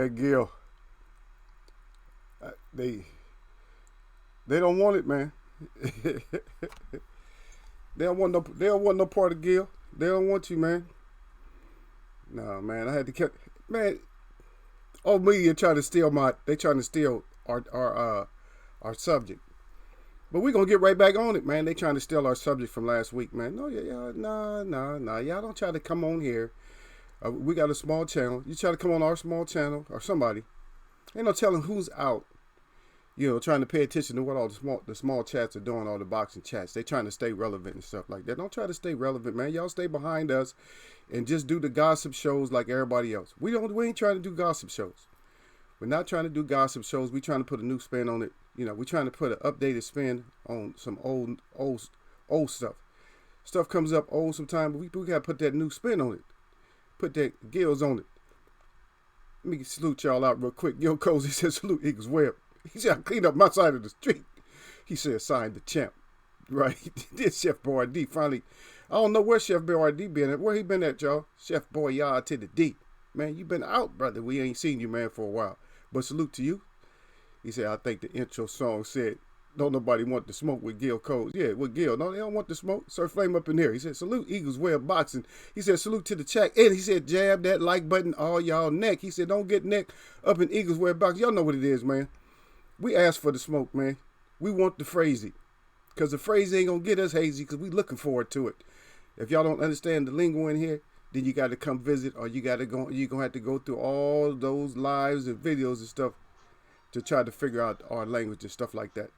man, Gil. They don't want it, man. They don't want no part of Gil. They don't want you, man. No, man. I had to keep man. Old media trying to steal they trying to steal our subject. But we're gonna get right back on it, man. They trying to steal our subject from last week, man. No, nah. Y'all don't try to come on here. We got a small channel. You try to come on our small channel or somebody. Ain't no telling who's out. Trying to pay attention to what all the small chats are doing, all the boxing chats. They trying to stay relevant and stuff like that. Don't try to stay relevant, man. Y'all stay behind us and just do the gossip shows like everybody else. We ain't trying to do gossip shows. We're not trying to do gossip shows. We trying to put a new spin on it. We're trying to put an updated spin on some old stuff. Stuff comes up old sometimes, but we gotta put that new spin on it. Put that Gills on it. Let me salute y'all out real quick. Gil Cozy said salute Eagleswebbs. He said, I cleaned up my side of the street. He said, sign the champ. Right? This Chef Boyardee finally. I don't know where Chef Boyardee been at. Where he been at, y'all? Chef Boyard to the D. Man, you been out, brother. We ain't seen you, man, for a while. But salute to you. He said, I think the intro song said, don't nobody want to smoke with Gil Coles. Yeah, with Gil. No, they don't want to smoke. Sir Flame up in here. He said, salute Eagleswebbs Boxing. He said, salute to the chat. And he said, jab that like button all y'all neck. He said, don't get neck up in Eagleswebbs Boxing. Y'all know what it is, man. We asked for the smoke, man. We want the Frazee. Because the Frazee ain't going to get us hazy because we looking forward to it. If y'all don't understand the lingo in here, then you got to come visit or you're going to have to go through all those lives and videos and stuff to try to figure out our language and stuff like that.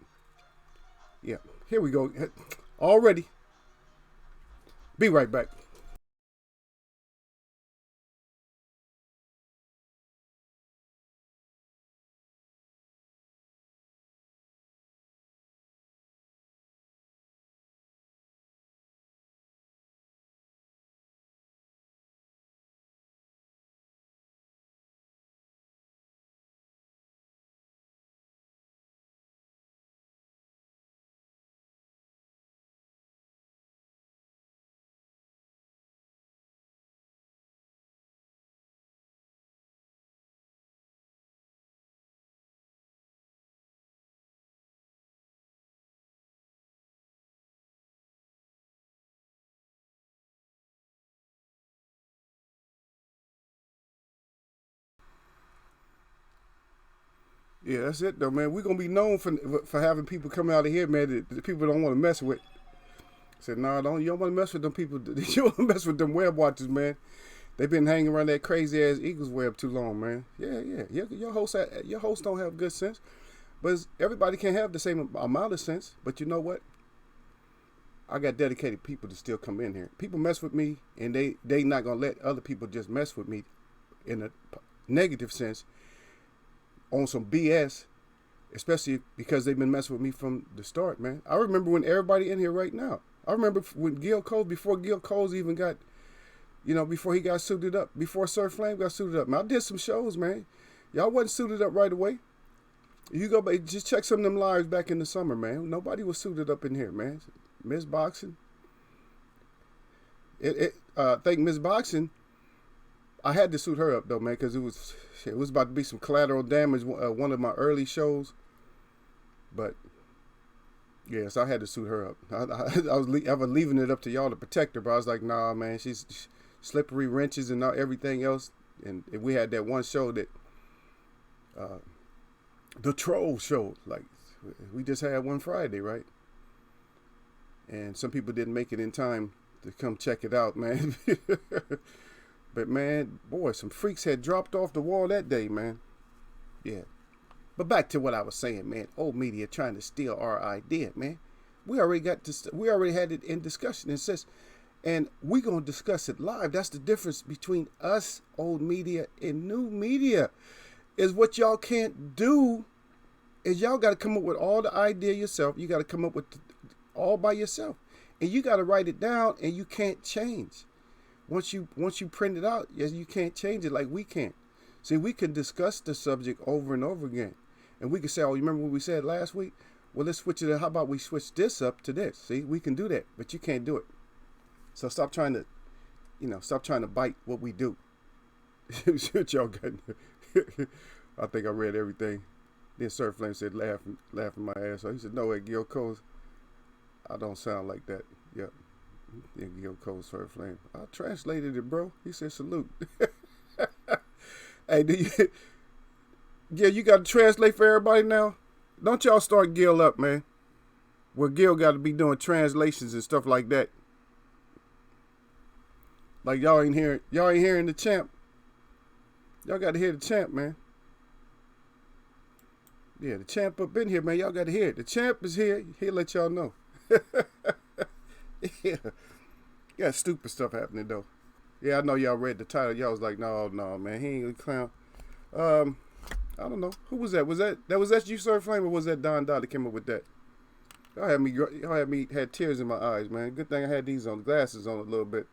Yeah, here we go. Already. Be right back. Yeah, that's it though, man. We're gonna be known for having people come out of here, man, that people don't want to mess with. Said, no, you don't want to mess with them people. You don't want to mess with them web watchers, man. They've been hanging around that crazy ass Eaglesweb too long, man. Yeah. Your hosts don't have good sense, but everybody can't have the same amount of sense. But you know what? I got dedicated people to still come in here. People mess with me, and they not gonna let other people just mess with me in a negative sense on some BS, especially because they've been messing with me from the start, man. I remember when everybody in here right now. I remember when Gil Coles, before Gil Coles even got, before he got suited up, before Sir Flame got suited up. Man, I did some shows, man. Y'all wasn't suited up right away. You go back, just check some of them lives back in the summer, man. Nobody was suited up in here, man. Miss Boxing. I think Miss Boxing, I had to suit her up though, man, because it was about to be some collateral damage. One of my early shows, but yes, I had to suit her up. I was leaving it up to y'all to protect her, but I was like, nah, man, she's slippery wrenches and everything else. And we had that one show that the troll show, like we just had one Friday, right? And some people didn't make it in time to come check it out, man. But man, boy, some freaks had dropped off the wall that day, man. Yeah. But back to what I was saying, man. Old media trying to steal our idea, man. We already had it in discussion. It says, and we gonna discuss it live. That's the difference between us, old media, and new media. Is what y'all can't do is y'all got to come up with all the idea yourself. You got to come up with all by yourself, and you got to write it down. And you can't change. Once you print it out, yes, you can't change it like we can. See, we can discuss the subject over and over again. And we can say, oh, you remember what we said last week? Well, let's switch it. How about we switch this up to this? See, we can do that, but you can't do it. So stop trying to bite what we do. What y'all got? I think I read everything. Then Sir Flame said, laughing my ass off. He said, no way, Gil Coles. I don't sound like that. Yep. Yeah, Gil Coles, Sir Flame. I translated it, bro. He said, salute. Hey, yeah, you got to translate for everybody now? Don't y'all start Gil up, man. Well, Gil got to be doing translations and stuff like that. Like y'all ain't hearing the champ. Y'all got to hear the champ, man. Yeah, the champ up in here, man. Y'all got to hear it. The champ is here. He'll let y'all know. Yeah. Got stupid stuff happening, though. Yeah, I know y'all read the title. Y'all was like, no, man. He ain't a clown. I don't know. Who was that? Was that you, Sir Flame, or was that Don Dot that came up with that? Y'all had tears in my eyes, man. Good thing I had these on, glasses on a little bit.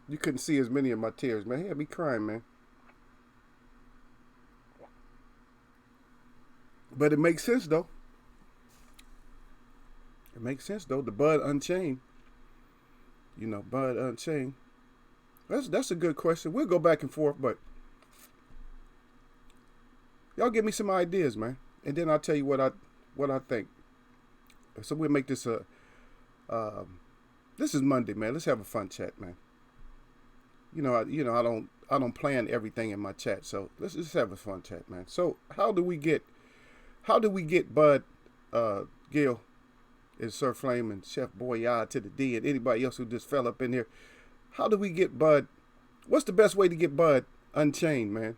You couldn't see as many of my tears, man. He had me crying, man. But it makes sense, though. It makes sense, though. The Bud Unchained. You know, Bud Unchained. That's a good question. We'll go back and forth, but y'all give me some ideas, man, and then I'll tell you what I think. So we'll make this this is Monday, man. Let's have a fun chat, man. I don't plan everything in my chat, so let's just have a fun chat, man. So how do we get Bud, Gil, and Sir Flame and Chef Boyard to the D and anybody else who just fell up in here? How do we get Bud? What's the best way to get Bud Unchained, man?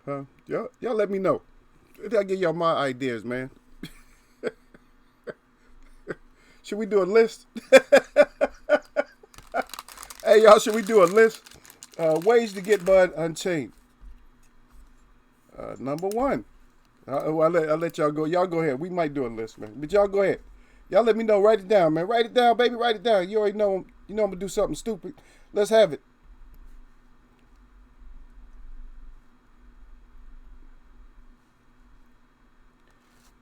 Huh? Y'all let me know. I'll give y'all my ideas, man. Should we do a list? Hey, y'all, should we do a list? Ways to get Bud Unchained. Number one. I'll let y'all go. Y'all go ahead. We might do a list, man. But y'all go ahead. Y'all let me know. Write it down, man. Write it down, baby. Write it down. You already know. You know I'm going to do something stupid. Let's have it.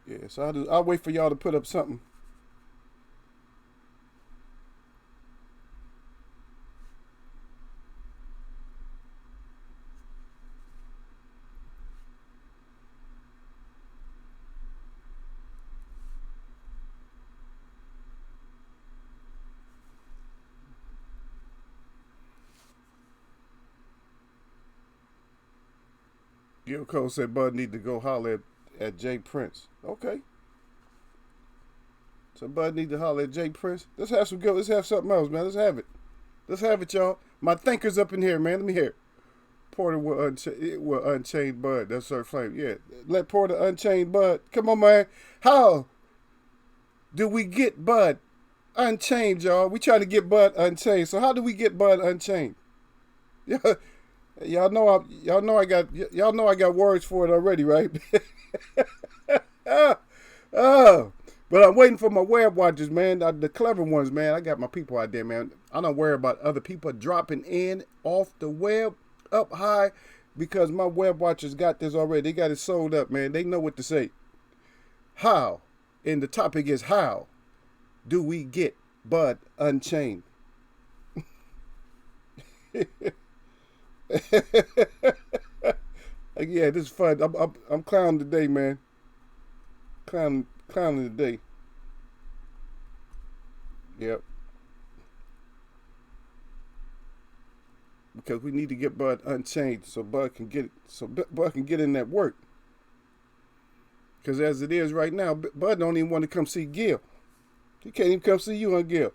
Yeah, so I'll wait for y'all to put up something. Gil Cole said Bud need to go holler at Jay Prince. Okay. So Bud need to holler at Jay Prince. Let's have some good. Let's have something else, man. Let's have it. Let's have it, y'all. My thinkers up in here, man. Let me hear it. Porter will unchain Bud. That's Sir Flame. Yeah. Let Porter unchain Bud. Come on, man. How do we get Bud unchained, y'all? We trying to get Bud unchained. So how do we get Bud unchained? Yeah. Y'all know I got words for it already, right? But I'm waiting for my web watchers, man. The clever ones, man. I got my people out there, man. I don't worry about other people dropping in off the web up high because my web watchers got this already. They got it sold up, man. They know what to say. How? And the topic is how do we get Bud Unchained? Yeah, this is fun. I'm clowning today, man. Clowning today. Yep. Because we need to get Bud Unchained so Bud can get in that work. Because as it is right now, Bud don't even want to come see Gil. He can't even come see you on Gil.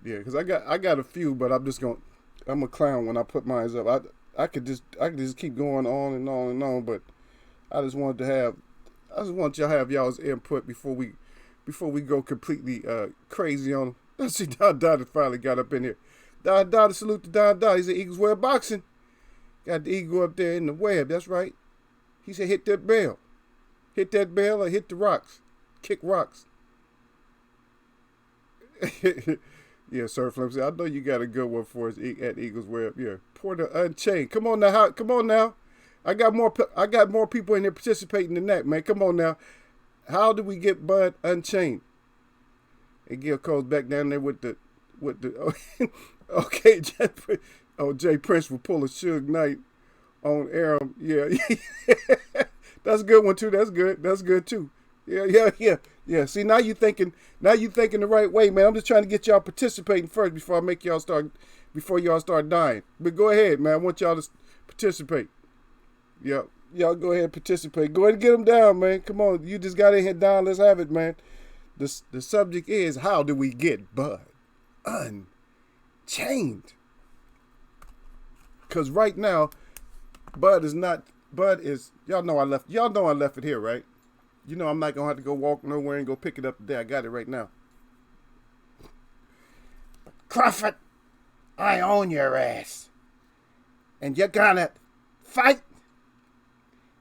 Yeah, because I got a few, but I'm a clown when I put mine up. I could just keep going on and on and on, but I just want y'all to have y'all's input before we go completely crazy on them. I see Don Dot finally got up in here. Don Dot, salute to Don Dot. He's at Eagleswebbs boxing. Got the eagle up there in the web. That's right. He said hit that bell. Hit that bell or hit the rocks. Kick rocks. Yeah, Sir Flem said, I know you got a good one for us at Eagleswebbs. Yeah, Porter Unchained. Come on now. I got more people in here participating than that, man. Come on now. How do we get Bud Unchained? And Gil Cole's back down there with the okay, Jay Prince will pull a Suge Knight on air. Yeah. That's a good one too. That's good too. Yeah. See, now you thinking the right way, man. I'm just trying to get y'all participating first before y'all start dying. But go ahead, man. I want y'all to participate. Yep. Y'all go ahead and participate. Go ahead and get them down, man. Come on. You just got in here down. Let's have it, man. The subject is, how do we get Bud Unchained? Because right now, Bud is, y'all know I left it here, right? You know I'm not going to have to go walk nowhere and go pick it up today. I got it right now. Crawford, I own your ass. And you're going to fight.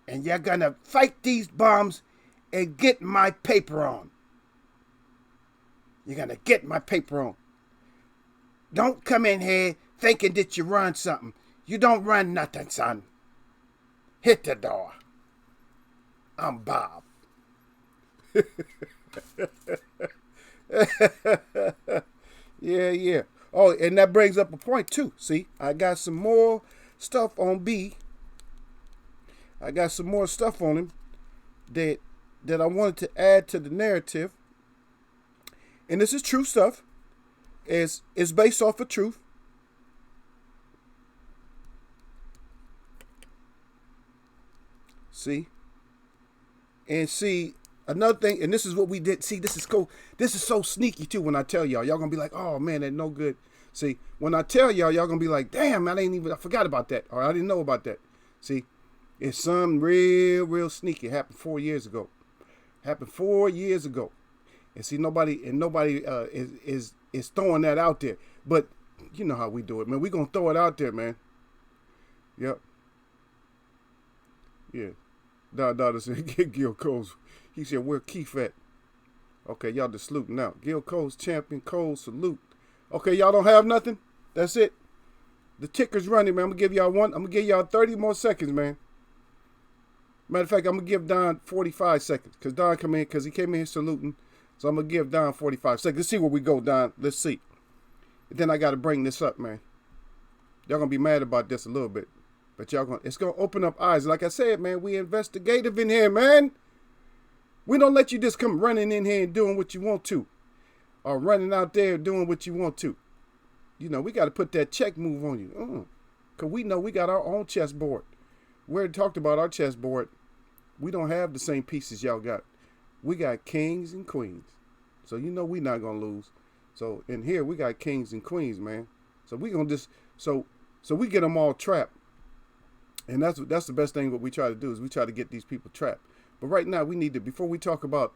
And you're going to fight these bums and get my paper on. You're going to get my paper on. Don't come in here thinking that you run something. You don't run nothing, son. Hit the door. I'm Bob. Yeah. Oh, and that brings up a point, too. See, I got some more stuff on B. I got some more stuff on him that I wanted to add to the narrative. And this is true stuff. It's based off of truth. See? And see, another thing, and this is what we did. See, this is cool. This is so sneaky, too, when I tell y'all. Y'all going to be like, oh, man, that's no good. See, when I tell y'all going to be like, damn, I forgot about that. Or I didn't know about that. See? It's something real sneaky. It happened 4 years ago. And see, nobody is throwing that out there. But you know how we do it, man. We gonna throw it out there, man. Yep. Yeah. Dada said, get Gil Cole's. He said, where Keith at? Okay, y'all just saluting out. Gil Cole's champion, Cole, salute. Okay, y'all don't have nothing? That's it. The ticker's running, man. I'm gonna give y'all 30 more seconds, man. Matter of fact, I'm going to give Don 45 seconds. Because Don come in, because he came in here saluting. So I'm going to give Don 45 seconds. Let's see where we go, Don. Let's see. And then I got to bring this up, man. Y'all going to be mad about this a little bit. But it's going to open up eyes. Like I said, man, we investigative in here, man. We don't let you just come running in here and doing what you want to. Or running out there doing what you want to. You know, we got to put that check move on you. Because we know we got our own chessboard. We already talked about our chessboard. We don't have the same pieces y'all got. We got kings and queens. So you know we not going to lose. So in here we got kings and queens, man. So we going to just, so we get them all trapped. And that's the best thing what we try to do is we try to get these people trapped. But right now we need to, before we talk about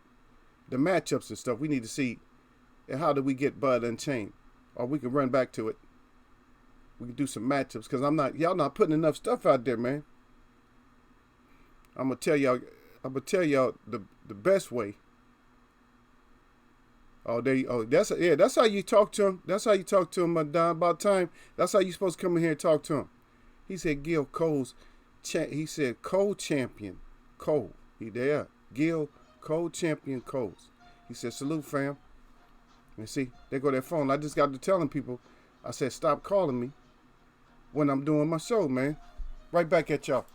the matchups and stuff, we need to see how do we get Bud Unchained. Or we can run back to it. We can do some matchups because y'all not putting enough stuff out there, man. I'm gonna tell y'all the best way. That's how you talk to him. That's how you talk to him, Don. About time. That's how you supposed to come in here and talk to him. He said Gil Cole's he said Cole champion. Cole. He there. Gil Cole champion Coles. He said, salute, fam. And see, there go that phone. I just got to telling people, I said, stop calling me when I'm doing my show, man. Right back at y'all.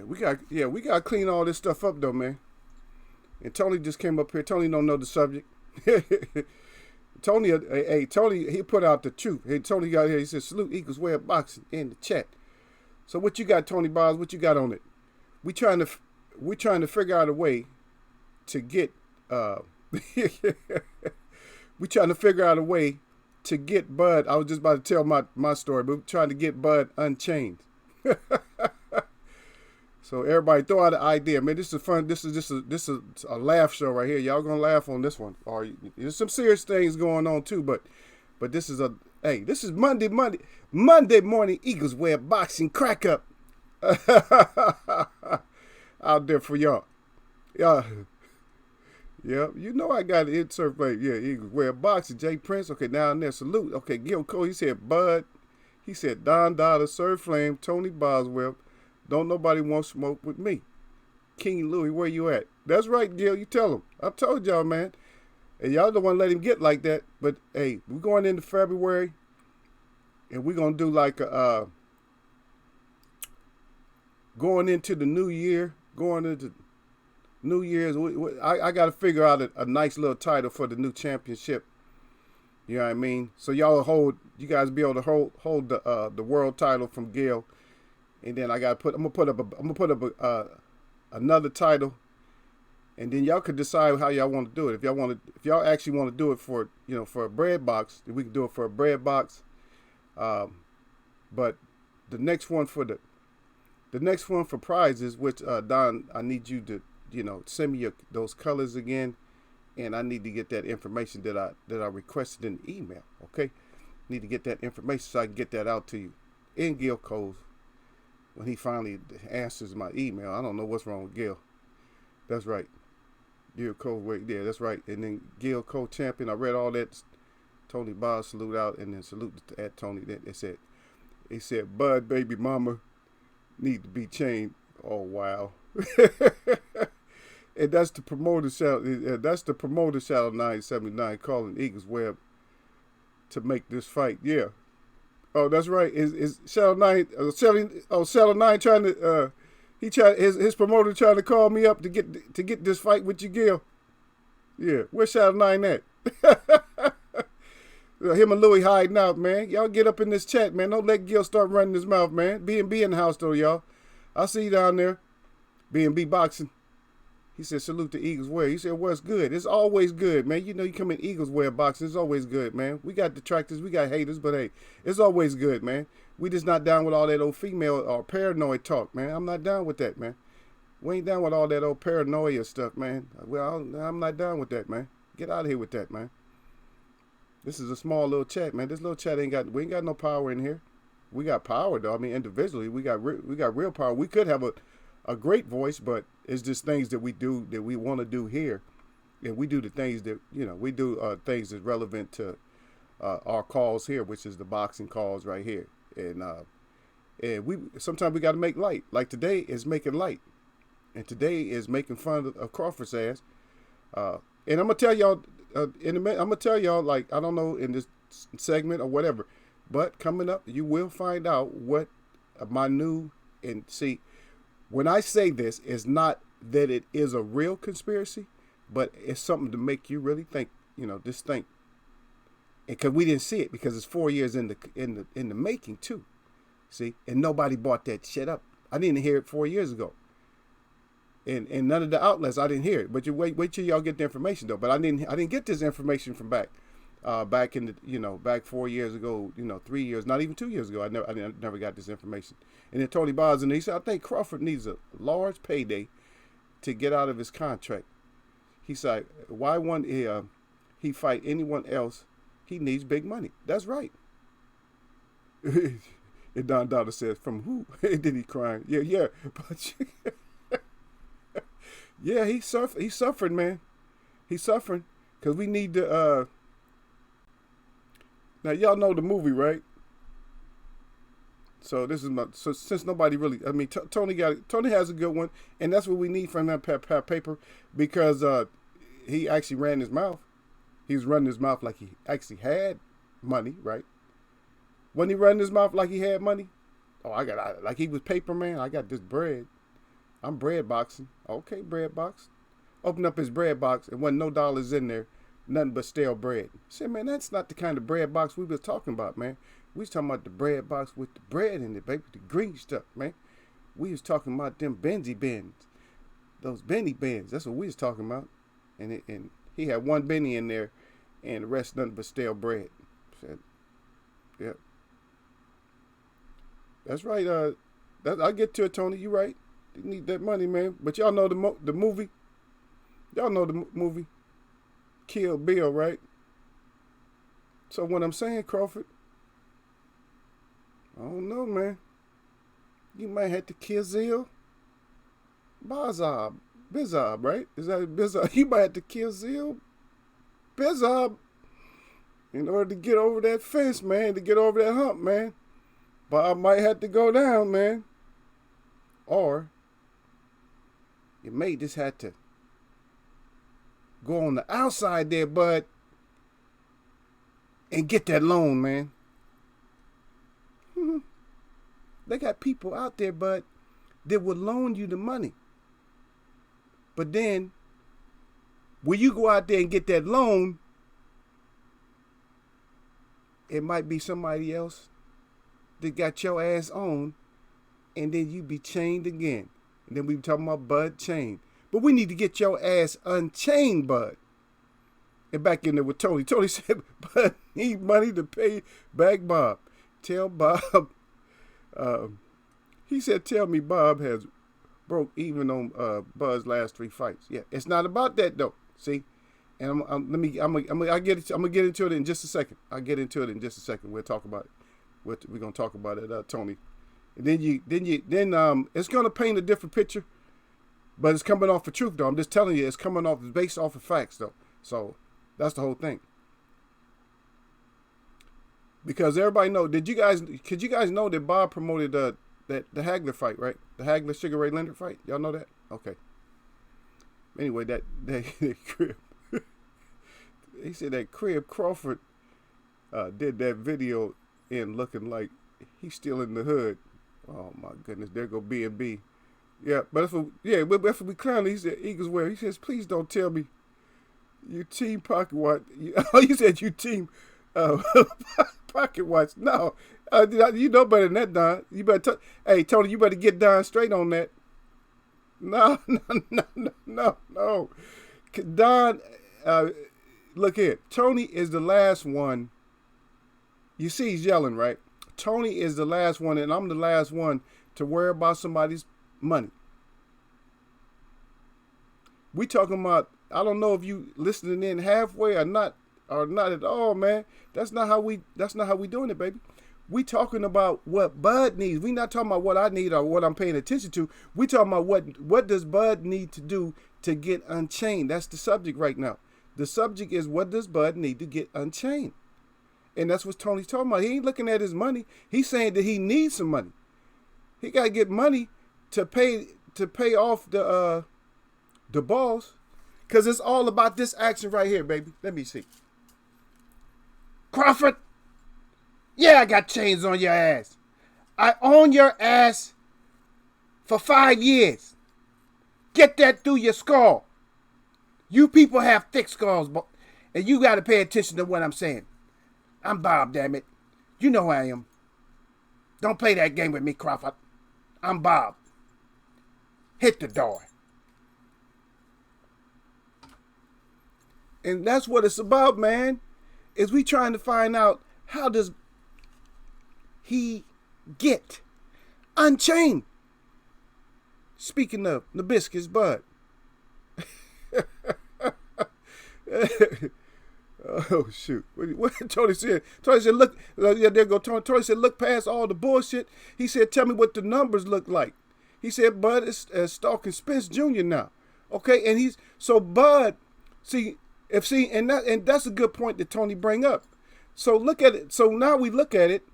We got to clean all this stuff up though, man. And Tony just came up here. Tony don't know the subject. Tony, he put out the truth. Hey, Tony got here. He said, salute Eagleswebbs boxing in the chat. So what you got, Tony Bobs? What you got on it? We trying to we trying to figure out a way to get we trying to figure out a way to get Bud. I was just about to tell my story, but we're trying to get Bud Unchained. So everybody throw out an idea, man. This is fun. This is a laugh show right here. Y'all gonna laugh on this one. Or there's some serious things going on too, but this is this is Monday morning Eagleswebbs boxing crack up out there for y'all. Yeah. Yeah, you know I got to insert play. Yeah, Eagleswebbs boxing. Jay Prince. Okay, now and there. Salute. Okay, Gil Cole. He said Bud. He said Don Dada, Sir Flame, Tony Boswell. Don't nobody want smoke with me. King Louis, where you at? That's right, Gil. You tell him. I told y'all, man. And y'all don't want to let him get like that. But hey, we're going into February, and we're gonna do like going into the new year, going into New Year's. I got to figure out a nice little title for the new championship. You know what I mean? So y'all you guys be able to hold the world title from Gil, and then I'm gonna put up another title, and then y'all could decide how y'all want to do it. If y'all actually want to do it for for a bread box, we can do it for a bread box. But the next one for prizes, which Don, I need you to send me those colors again, and I need to get that information that I requested in the email. Okay, need to get that information so I can get that out to you in Gil Cole's when he finally answers my email. I don't know what's wrong with Gil. That's right, Gil Cole. Wait, yeah, that's right. And then Gil Cole champion. I read all that. Tony Bob salute out, and then salute at Tony. It said Bud baby mama need to be chained. Oh wow. And that's the promoter shout. That's the promoter shout 979 calling Eagleswebbs to make this fight. Yeah. Oh, that's right. Is Shadow 9? Shadow 9 trying to? His promoter trying to call me up to get this fight with you, Gil. Yeah. Where's Shadow 9 at? Him and Louis hiding out, man. Y'all get up in this chat, man. Don't let Gil start running his mouth, man. B&B in the house though, y'all. I see you down there. B&B boxing. He said, salute to Eagleswebbs. He said, what's good? It's always good, man. You come in Eagleswebbs boxing, it's always good, man. We got detractors, we got haters, but hey, it's always good, man. We just not down with all that old female or paranoid talk, man. I'm not down with that, man. We ain't down with all that old paranoia stuff, man. Well, I'm not down with that, man. Get out of here with that, man. This is a small little chat, man. This little chat we ain't got no power in here. We got power, though. I mean, individually, we got real power. We could have a great voice, but it's just things that we do that we want to do here, and we do the things that we do things that's relevant to our cause here, which is the boxing cause right here, and we sometimes we got to make light. Like today is making light, and today is making fun of Crawford's ass. And I'm gonna tell y'all in a minute. I'm gonna tell y'all, like, I don't know in this segment or whatever, but coming up you will find out what my new and see. When I say this, it's not that it is a real conspiracy, but it's something to make you really think. Just think. And because we didn't see it, because it's 4 years in the making too. See, and nobody bought that shit up. I didn't hear it 4 years ago. And none of the outlets, I didn't hear it. But you wait till y'all get the information though. But I didn't get this information from back in the back 4 years ago, 3 years, not even 2 years ago. I never got this information. And then Tony Boswell, he said, I think Crawford needs a large payday to get out of his contract. He said, why won't he fight anyone else? He needs big money. That's right. And Don Dada says, from who? And then he crying. Yeah. But yeah, he's suffering, man. He's suffering because we need to. Now y'all know the movie, right? So this is since nobody really. I mean, Tony has a good one, and that's what we need from that paper because he actually ran his mouth. He was running his mouth like he actually had money, right? When he running his mouth like he had money, like he was paper man. I got this bread. I'm bread boxing. Okay, bread box. Open up his bread box and wasn't no dollars in there. nothing but stale bread. I said, man, that's not the kind of bread box we was talking about, man. We was talking about the bread box with the bread in it, baby, the green stuff, man. We was talking about them Benzy Bens, those Benny Bens. That's what we was talking about. And he had one Benny in there, and the rest nothing but stale bread. I said, yep. That's right. I'll get to it, Tony. You right. You need that money, man. But y'all know the movie. Y'all know the movie. Kill Bill, right? So what I'm saying, Crawford, I don't know, man. You might have to kill Zil. Bizarre, right? Is that Bizarre? You might have to kill Zil. Bizarre. In order to get over that fence, man. To get over that hump, man. Bob might have to go down, man. Or you may just have to go on the outside there, Bud, and get that loan, man. They got people out there, Bud, that would loan you the money. But then, when you go out there and get that loan, it might be somebody else that got your ass on, and then you be chained again. And then we be talking about Bud chained. But we need to get your ass unchained, Bud. And back in there with Tony. Tony said, Bud need money to pay back Bob. Tell Bob. He said, tell me Bob has broke even on Bud's last 3 fights. Yeah, it's not about that though. See, and I'm gonna get into it in just a second. I'll get into it in just a second. We'll talk about it. We're gonna talk about it, Tony. And then it's gonna paint a different picture, but it's coming off the truth though. I'm just telling you, it's based off of facts though. So that's the whole thing. Because everybody know, could you guys know that Bob promoted the Hagler fight, right? The Hagler Sugar Ray Leonard fight. Y'all know that? Okay. Anyway, that Crib. He said that Crib Crawford did that video in looking like he's still in the hood. Oh my goodness, there go B&B. Yeah, but if we clown, he said Eagleswebbs. He says, please don't tell me you team Pocket Watch. Oh, you said you team Pocket Watch. No, you know better than that, Don. You better. Hey, Tony, you better get Don straight on that. No. Don, look here. Tony is the last one. You see, he's yelling, right? Tony is the last one, and I'm the last one to worry about somebody's money. We talking about, I don't know if you listening in halfway or not at all, man. That's not how we doing it, baby. We talking about what Bud needs. We not talking about what I need or what I'm paying attention to. We talking about what does Bud need to do to get unchained. That's the subject right now. The subject is, what does Bud need to get unchained? And that's what Tony's talking about. He ain't looking at his money. He's saying that he needs some money. He got to get money to pay off the balls, because it's all about this action right here, baby. Let me see. Crawford, yeah, I got chains on your ass. I own your ass for 5 years. Get that through your skull. You people have thick skulls, and you got to pay attention to what I'm saying. I'm Bob, damn it. You know who I am. Don't play that game with me, Crawford. I'm Bob. Hit the door. And that's what it's about, man. Is we trying to find out, how does he get unchained? Speaking of Nabiscus Bud. Oh shoot! What Tony said? Tony said, "Look, yeah, there go Tony." Tony said, "Look past all the bullshit." He said, "Tell me what the numbers look like." He said, "Bud is stalking Spence Jr. now." Okay, and he's so Bud. And that's a good point that Tony bring up. So look at it. So now we look at it.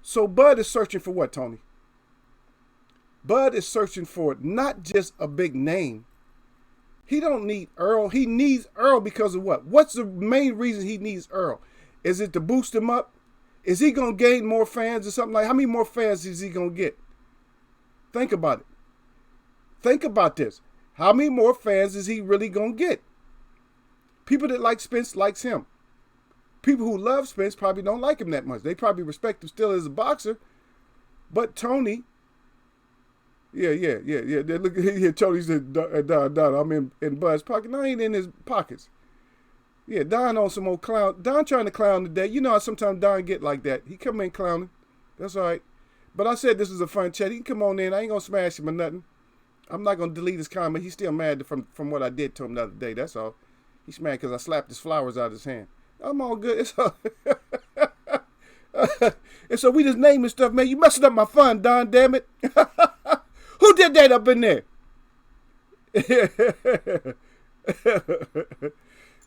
So Bud is searching for what, Tony? Bud is searching for not just a big name. He don't need Earl. He needs Earl because of what? What's the main reason he needs Earl? Is it to boost him up? Is he going to gain more fans or something like? How many more fans is he going to get? Think about it. Think about this. How many more fans is he really going to get? People that like Spence likes him. People who love Spence probably don't like him that much. They probably respect him still as a boxer. But Tony, yeah. Look, here Tony said, Don, I'm in Bud's pocket. No, I ain't in his pockets. Yeah, Don on some old clown. Don trying to clown today. You know how sometimes Don get like that. He come in clowning. That's all right. But I said this was a fun chat. He can come on in. I ain't going to smash him or nothing. I'm not going to delete his comment. He's still mad from what I did to him the other day. That's all. He's mad because I slapped his flowers out of his hand. I'm all good. It's all... And so we just naming stuff, man. You messing up my fun, Don, damn it. Who did that up in there?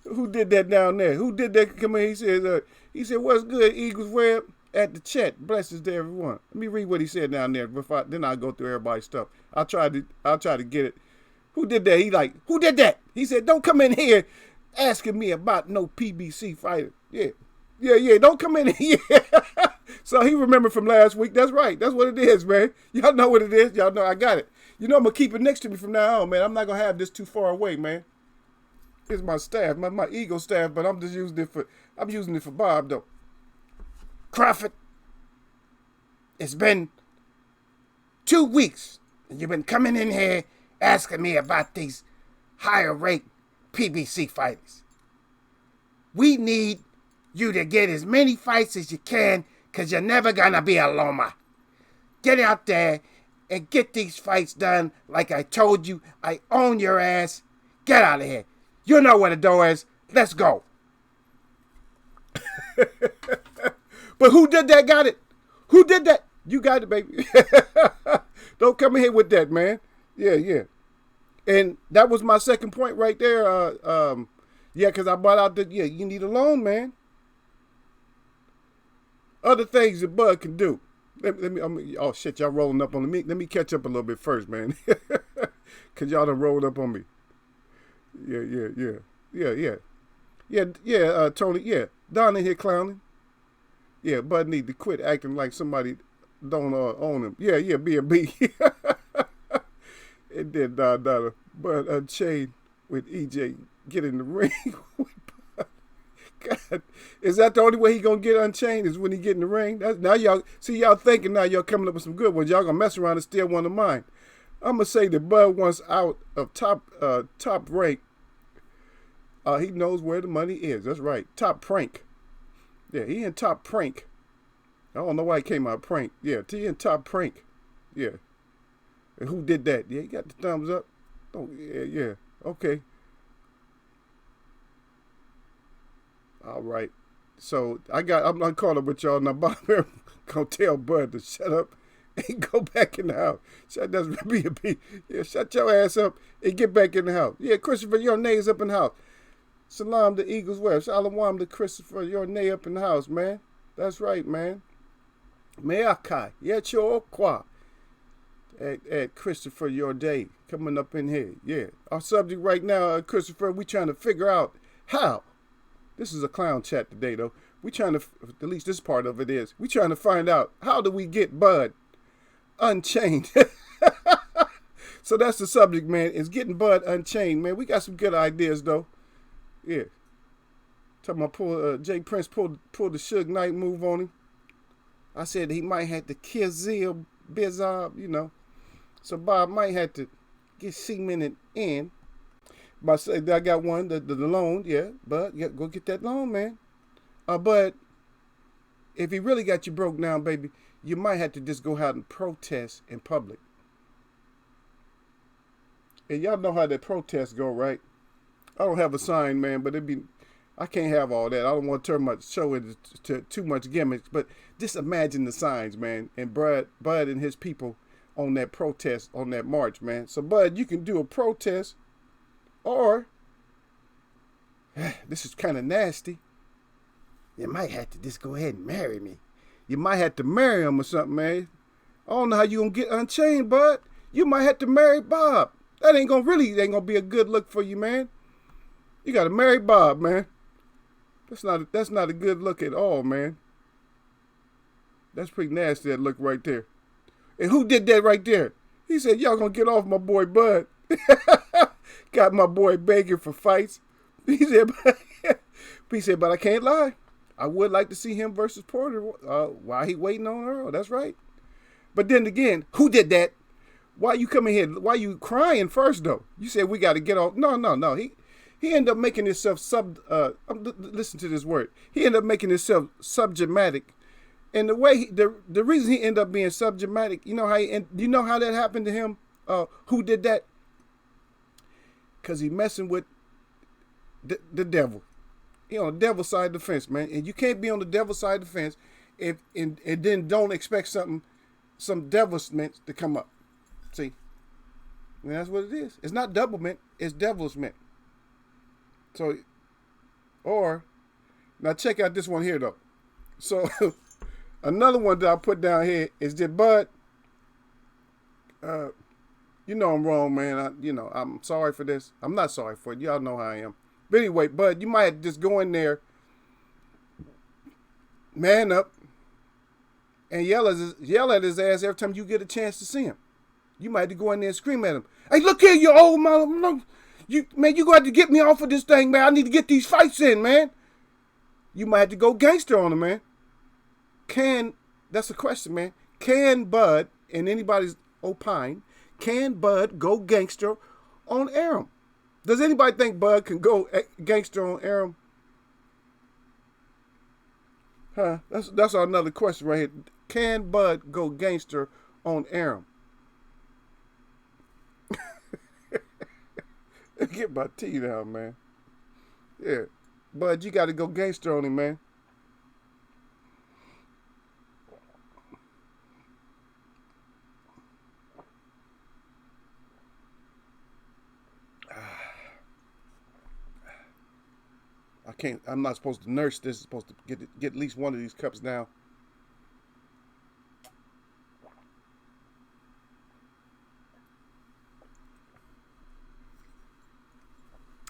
Who did that down there? Who did that? Come in. He said, what's good, Eagleswebbs at the chat. Blessings to everyone. Let me read what he said down there. Then I'll go through everybody's stuff. I'll try to get it. Who did that? He like, who did that? He said, don't come in here asking me about no PBC fighter. Yeah. Don't come in here. So he remembered from last week. That's right. That's what it is, man. Y'all know what it is. Y'all know I got it. You know I'm going to keep it next to me from now on, man. I'm not going to have this too far away, man. It's my staff, my ego staff, but I'm just using it for Bob, though. Crawford, it's been 2 weeks, and you've been coming in here asking me about these higher rate PBC fighters. We need you to get as many fights as you can, because you're never going to be a Loma. Get out there and get these fights done like I told you. I own your ass. Get out of here. You know where the door is. Let's go. But who did that got it? Who did that? You got it, baby. Don't come in here with that, man. Yeah. And that was my second point right there. Because I brought out you need a loan, man. Other things that Bud can do. Oh, shit, y'all rolling up on me. Let me catch up a little bit first, man. Because y'all done rolled up on me. Yeah, Tony, yeah. Don in here clowning. Yeah, Bud need to quit acting like somebody don't own him. Yeah, B&B. And then Bud Unchained with EJ get in the ring with Bud. God, is that the only way he gonna get Unchained is when he get in the ring? Now y'all thinking now y'all coming up with some good ones. Y'all gonna mess around and steal one of mine. I'm gonna say that Bud wants out of top rank. He knows where the money is. That's right. Top prank. Yeah, he in top prank. I don't know why he came out prank. Yeah, he in top prank. Yeah. And who did that? Yeah, he got the thumbs up. Oh, yeah. Okay. All right. So I'm not caught up with y'all now. Bob gonna tell Bud to shut up and go back in the house. Shut your ass up and get back in the house. Yeah, Christopher, your name's up in the house. Salam to Eagleswebbs. Shalom to Christopher, your name up in the house, man. That's right, man. Meakai, Yecho Okwa. At Christopher, your day. Coming up in here. Yeah. Our subject right now, Christopher, we trying to figure out how. This is a clown chat today, though. We trying to, at least this part of it is, we trying to find out how do we get Bud Unchained. So that's the subject, man, is getting Bud Unchained, man. We got some good ideas, though. Yeah. Talking about Jay Prince pulled the Suge Knight move on him. I said he might have to kill Zil Bizarre, you know. So Bob might have to get cemented in. But I said I got one, the loan, yeah. But go get that loan, man. But if he really got you broke down, baby, you might have to just go out and protest in public. And y'all know how that protest go, right? I don't have a sign, man, but I can't have all that. I don't want to turn my show into too much gimmicks, but just imagine the signs, man, and Bud and his people on that protest, on that march, man. So, Bud, you can do a protest, or, this is kind of nasty, you might have to just go ahead and marry me. You might have to marry him or something, man. I don't know how you going to get Unchained, Bud. You might have to marry Bob. That ain't going to be a good look for you, man. You got to marry Bob, man. That's not a good look at all, man. That's pretty nasty, that look right there. And who did that right there? He said, y'all gonna get off my boy Bud. Got my boy begging for fights. He said, but I can't lie. I would like to see him versus Porter while he waiting on Earl. That's right. But then again, who did that? Why you coming here? Why you crying first though? You said we got to get off. No. He ended up making himself listen to this word. He ended up making himself subjecmatic. And the way the reason he ended up being subjecmatic, you know how that happened to him? Who did that? Cause he messing with the devil. He on the devil's side of the fence, man. And you can't be on the devil's side of the fence and then don't expect some devilment to come up. See? And that's what it is. It's not doublemint, it's devilsment. So, or, now check out this one here though. So, another one that I put down here is that Bud, you know I'm wrong, man. I'm sorry for this. I'm not sorry for it. Y'all know how I am. But anyway, Bud, you might just go in there, man up, and yell at his ass every time you get a chance to see him. You might have to go in there and scream at him. Hey, look here, you old mother. You gonna have to get me off of this thing, man. I need to get these fights in, man. You might have to go gangster on him, man. That's a question, man. Can Bud, and anybody's opine, can Bud go gangster on Aram? Does anybody think Bud can go gangster on Aram? Huh? That's another question right here. Can Bud go gangster on Aram? Get my teeth out, man. Yeah. Bud, you got to go gangster on him, man. I'm not supposed to nurse this. I'm supposed to get at least one of these cups down.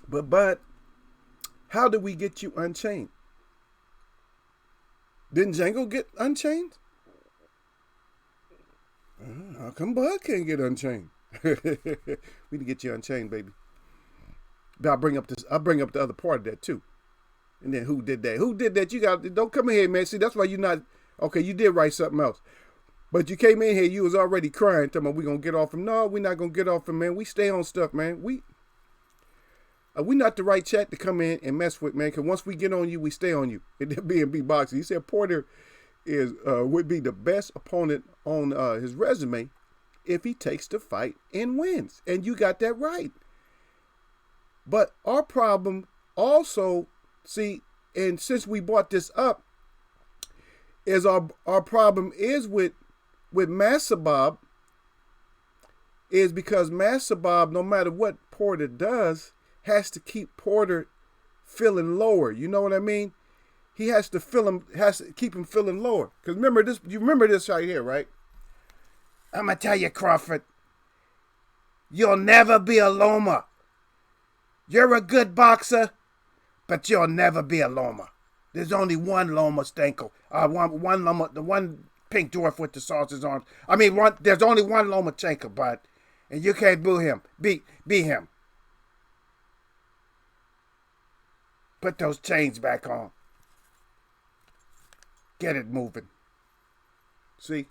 But Bud, how did we get you unchained? Didn't Django get unchained? How come Bud can't get unchained? We need to get you unchained, baby. But I'll bring up the other part of that too. And then who did that? Who did that? Don't come in here, man. See, that's why you're not okay. You did write something else, but you came in here. You was already crying, talking about we gonna get off him. No, we're not gonna get off him, man. We stay on stuff, man. We not the right chat to come in and mess with, man. Because once we get on you, we stay on you. It being B boxing. He said Porter would be the best opponent on his resume if he takes the fight and wins, and you got that right. But our problem also, see, and since we brought this up, is our problem is with Massabob, is because Massabob, no matter what Porter does, has to keep Porter feeling lower. You know what I mean? He has to keep him feeling lower. Because remember this, you remember this right here, right? I'm gonna tell you, Crawford, you'll never be a Loma. You're a good boxer, but you'll never be a Loma. There's only one Loma Stanko. One Loma, the one pink dwarf with the sausage arms. I mean, there's only one Lomachenko, bud. And you can't boo him. Be him. Put those chains back on. Get it moving. See?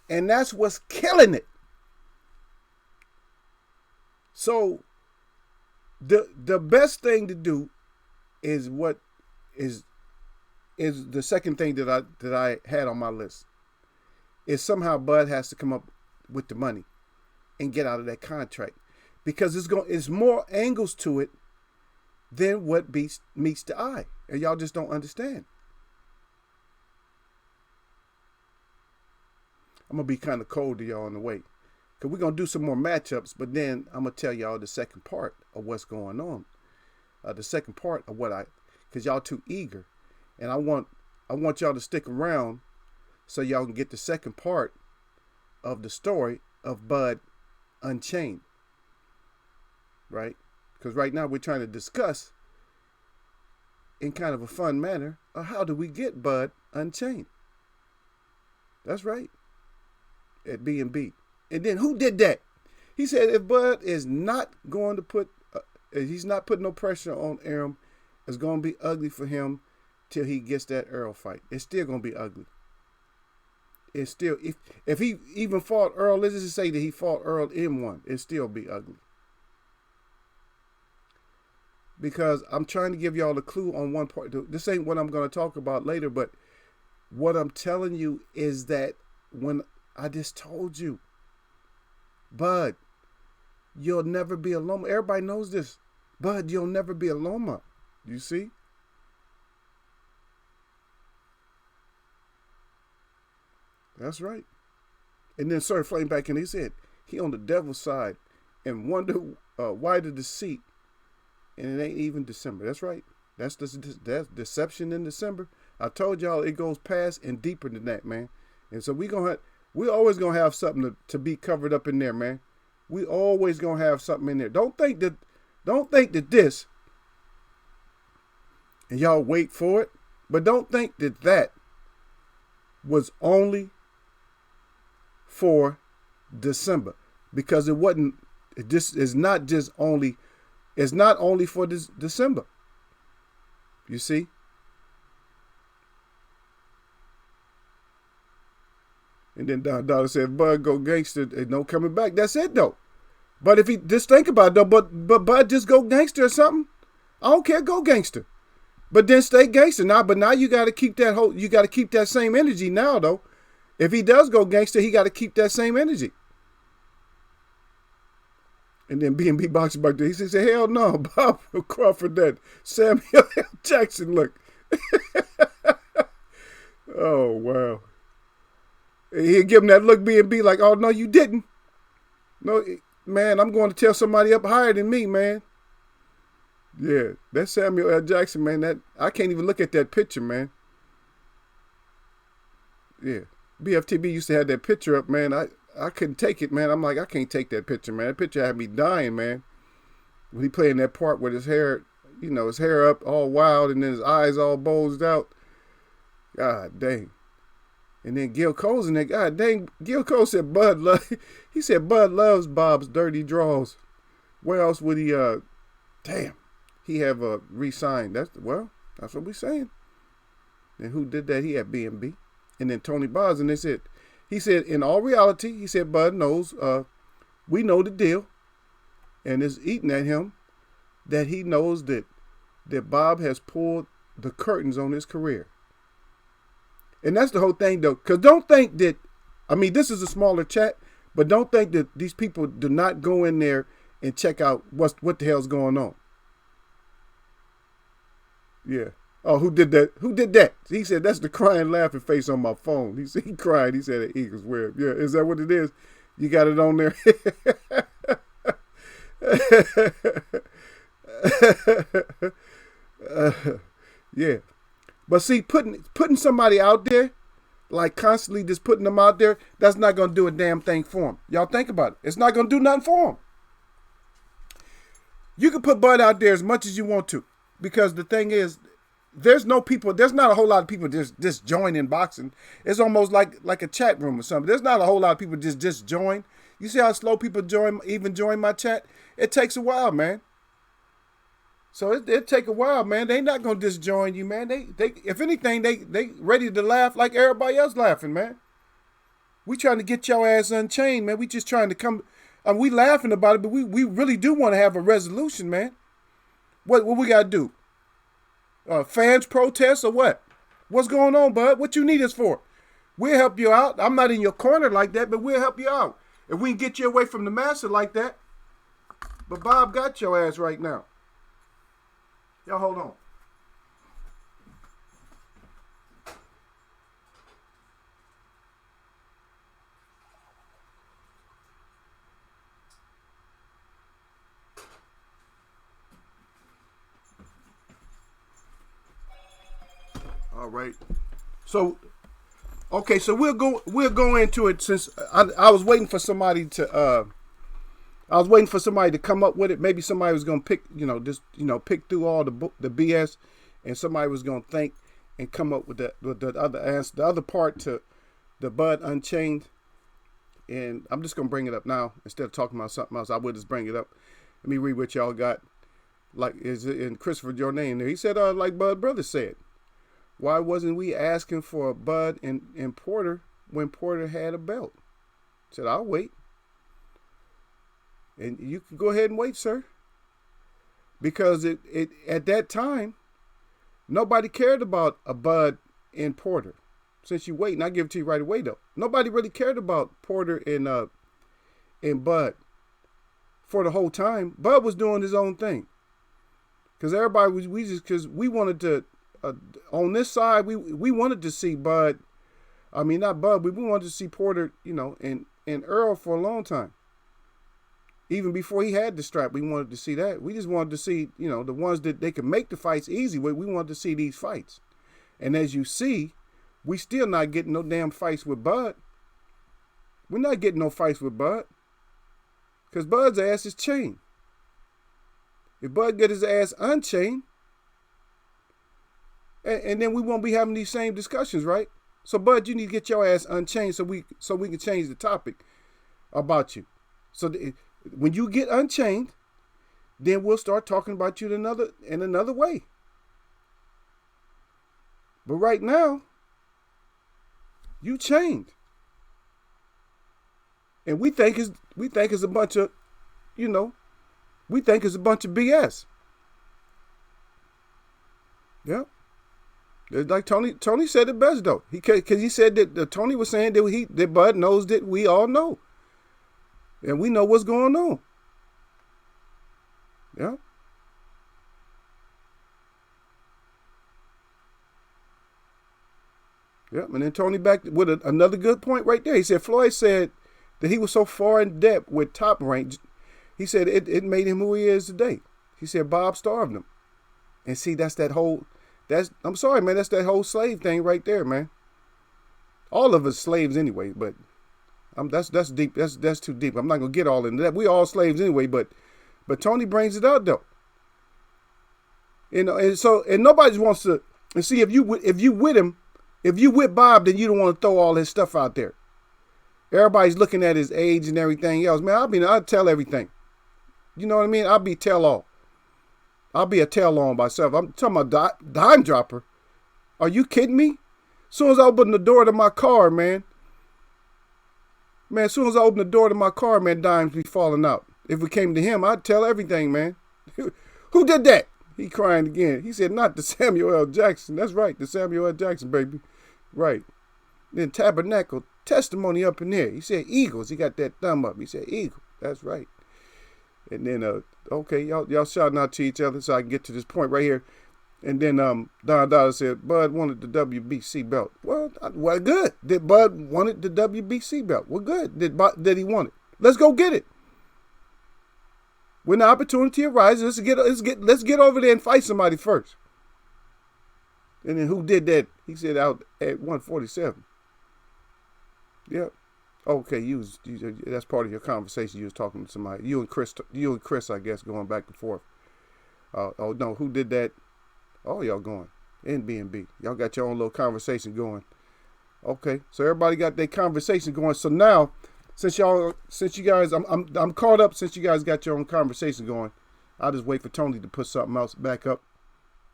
And that's what's killing it. So the best thing to do is what is the second thing that I had on my list. Is somehow Bud has to come up with the money and get out of that contract, because it's more angles to it than what meets the eye, and y'all just don't understand. I'm gonna be kind of cold to y'all on the way, because we're gonna do some more matchups, but then I'm gonna tell y'all the second part of what's going on, the second part of because y'all too eager, and I want y'all to stick around so y'all can get the second part of the story of Bud Unchained, right? Because right now we're trying to discuss in kind of a fun manner of how do we get Bud Unchained. That's right. At B&B. And then who did that? He said if Bud is not going to put, he's not putting no pressure on Arum. It's gonna be ugly for him till he gets that Earl fight. It's still gonna be ugly. It's still if he even fought Earl, let's just say that he fought Earl in one, it still be ugly. Because I'm trying to give y'all a clue on one part. This ain't what I'm gonna talk about later, but what I'm telling you is that when I just told you, Bud, you'll never be a Loma. Everybody knows this. Bud, you'll never be a Loma. You see? That's right. And then Sir Flame back in, he said, he on the devil's side and wonder why the deceit. And it ain't even December. That's right. That's deception in December. I told y'all it goes past and deeper than that, man. And so we always gonna have something to be covered up in there, man. We always gonna have something in there. Don't think that this, and y'all wait for it, but don't think that was only for December, because it wasn't. It's not only for this December. You see? And then Don Dollar said, Bud go gangster, ain't no coming back. That's it though. But if he just think about it though, but Bud just go gangster or something. I don't care, go gangster. But then stay gangster now. But now you gotta keep that same energy now though. If he does go gangster, he gotta keep that same energy. And then B&B Boxing back there, he said, hell no, Bob Crawford, that Samuel L. Jackson look. Oh, wow. He'd give him that look, B&B, like, oh, no, you didn't. No, man, I'm going to tell somebody up higher than me, man. Yeah, that Samuel L. Jackson, man, I can't even look at that picture, man. Yeah, BFTB used to have that picture up, man. I couldn't take it, man. I'm like, I can't take that picture, man. That picture had me dying, man. When he playing that part with his hair, his hair up all wild and then his eyes all bulged out. God dang. And then Gil Cole's in there. God dang. Gil Cole said Bud loves Bob's dirty draws. Where else would he, he have re-signed. That's what we're saying. And who did that? He had B&B. And then Tony Boz, and he said, in all reality, he said, Bud knows, we know the deal, and is eating at him, that he knows that Bob has pulled the curtains on his career. And that's the whole thing, though, because don't think that, this is a smaller chat, but don't think that these people do not go in there and check out what the hell's going on. Yeah. Oh, who did that? Who did that? He said, that's the crying, laughing face on my phone. He said, he cried. He said, at Eagleswebbs. Yeah, is that what it is? You got it on there? Yeah. But see, putting somebody out there, like constantly just putting them out there, that's not going to do a damn thing for them. Y'all think about it. It's not going to do nothing for them. You can put Bud out there as much as you want to, because the thing is, there's not a whole lot of people just joining boxing. It's almost like a chat room or something. There's not a whole lot of people just join. You see how slow people join my chat? It takes a while, man. So it take a while, man. They not gonna just join you, man. They if anything, they ready to laugh like everybody else laughing, man. We trying to get your ass unchained, man. We just trying to come. We laughing about it, but we really do want to have a resolution, man. What we gotta do? Fans protest or what? What's going on, Bud? What you need us for? We'll help you out. I'm not in your corner like that, but we'll help you out. If we can get you away from the master like that. But Bob got your ass right now. Y'all hold on. All right. So, okay. So we'll go into it, since I was waiting for somebody to come up with it. Maybe somebody was gonna pick pick through all the BS, and somebody was gonna think and come up with the other answer, the other part to the Bud Unchained. And I'm just gonna bring it up now instead of talking about something else. I will just bring it up. Let me read what y'all got. like is it in Christopher Jordan there? He said, like Bud Brothers said, why wasn't we asking for Bud and Porter when Porter had a belt? He said, I'll wait. And you can go ahead and wait, sir. Because it at that time, nobody cared about a Bud and Porter. Since you wait, and I give it to you right away though. Nobody really cared about Porter and Bud for the whole time. Bud was doing his own thing. Because everybody was, because we wanted to, on this side, we wanted to see Bud, I mean, not Bud, but we wanted to see Porter, and Earl for a long time. Even before he had the strap, we wanted to see that. We just wanted to see, the ones that they could make the fights easy with. We wanted to see these fights. And as you see, we still not getting no damn fights with Bud. We're not getting no fights with Bud. Because Bud's ass is chained. If Bud get his ass unchained, and then we won't be having these same discussions, right? So Bud, you need to get your ass unchained so we can change the topic about you. So when you get unchained, then we'll start talking about you in another way. But right now, you chained. And we think it's a bunch of, we think it's a bunch of BS. Yeah. It's like Tony said it best though. Because he said that Tony was saying that Bud knows that we all know. And we know what's going on. Yeah. Yeah. And then Tony back with another good point right there. He said Floyd said that he was so far in depth with Top Rank. He said it made him who he is today. He said Bob starved him. And see, I'm sorry, man, that's that whole slave thing right there, man. All of us slaves anyway, but that's deep. That's too deep. I'm not gonna get all into that. We all slaves anyway, but Tony brings it out though. And nobody wants to see if you with him, if you with Bob, then you don't want to throw all his stuff out there. Everybody's looking at his age and everything else. Man, I'll tell everything. You know what I mean? I'll be tell all. I'll be a tell all myself. I'm talking about dime dropper. Are you kidding me? As soon as I open the door to my car, man, as soon as I open the door to my car, man, dimes be falling out. If it came to him, I'd tell everything, man. Who did that? He crying again. He said, not the Samuel L. Jackson. That's right, the Samuel L. Jackson, baby. Right. Then Tabernacle, testimony up in there. He said Eagles. He got that thumb up. He said Eagle. That's right. And then, okay, y'all shouting out to each other so I can get to this point right here. And then Don Dollar said, Bud wanted the WBC belt. Well, good. Did Bud wanted the WBC belt? Well, good. Did he want it? Let's go get it. When the opportunity arises, let's get over there and fight somebody first. And then who did that? He said out at 147. Yep. Okay, that's part of your conversation. You was talking to somebody. You and Chris, I guess, going back and forth. Oh no, who did that? Oh, y'all going NB&B. Y'all got your own little conversation going. Okay, so everybody got their conversation going. So now, since you guys, I'm caught up. Since you guys got your own conversation going, I'll just wait for Tony to put something else back up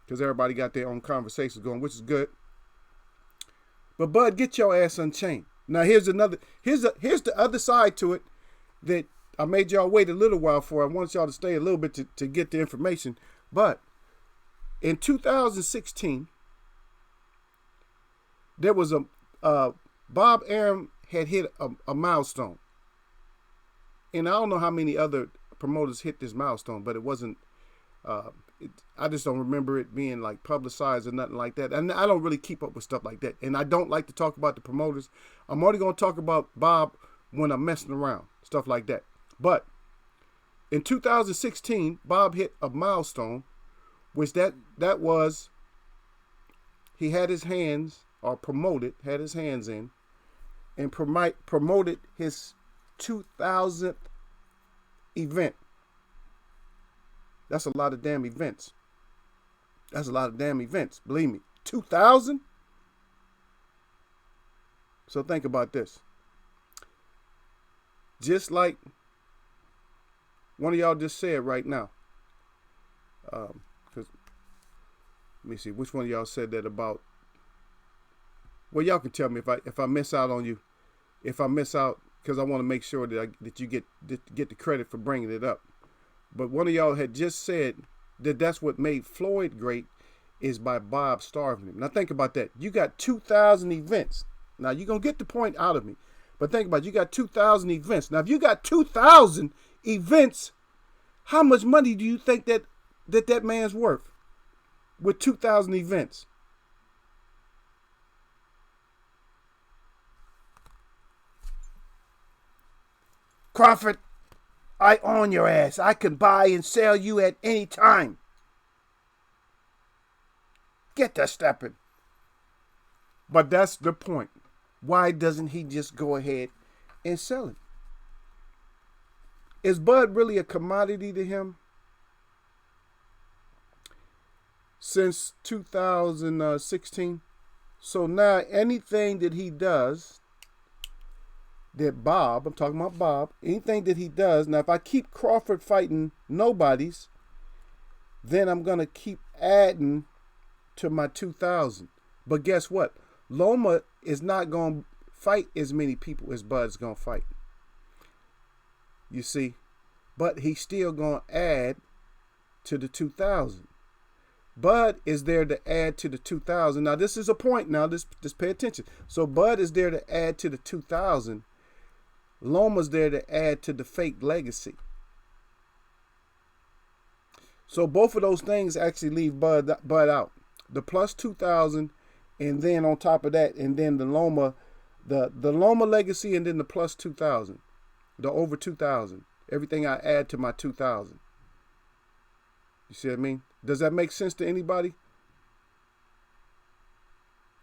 because everybody got their own conversations going, which is good. But Bud, get your ass unchained. Now here's the other side to it that I made y'all wait a little while for. I want y'all to stay a little bit to get the information. But in 2016, there was Bob Arum had hit a milestone. And I don't know how many other promoters hit this milestone, but it wasn't, I just don't remember it being like publicized or nothing like that. And I don't really keep up with stuff like that. And I don't like to talk about the promoters. I'm only going to talk about Bob when I'm messing around, stuff like that. But in 2016, Bob hit a milestone, which that was, he had his hands, or had his hands in, and promoted his 2000th event. That's a lot of damn events. Believe me. 2000? So think about this. Just like one of y'all just said right now. Because let me see, which one of y'all said that about? Well, y'all can tell me if I miss out on you, if I miss out, because I want to make sure that you get the credit for bringing it up. But one of y'all had just said that that's what made Floyd great is by Bob starving him. Now think about that. You got 2,000 events. Now you're going to get the point out of me. But think about it. You got 2,000 events. Now if you got 2,000 events, how much money do you think that man's worth with 2,000 events? Crawford, I own your ass. I can buy and sell you at any time. Get to stepping. But that's the point. Why doesn't he just go ahead and sell it? Is Bud really a commodity to him? Since 2016. So now anything that he does, that Bob, I'm talking about Bob, anything that he does, now if I keep Crawford fighting nobodies, then I'm going to keep adding to my 2,000. But guess what? Loma is not going to fight as many people as Bud's going to fight. You see? But he's still going to add to the 2,000. Bud is there to add to the 2,000. Now this is a point now. Just pay attention. So Bud is there to add to the 2,000. Loma's there to add to the fake legacy. So both of those things actually leave Bud out. The plus 2,000, and then on top of that, and then the Loma legacy, and then the plus 2,000, the over 2,000. Everything I add to my 2,000. You see what I mean? Does that make sense to anybody?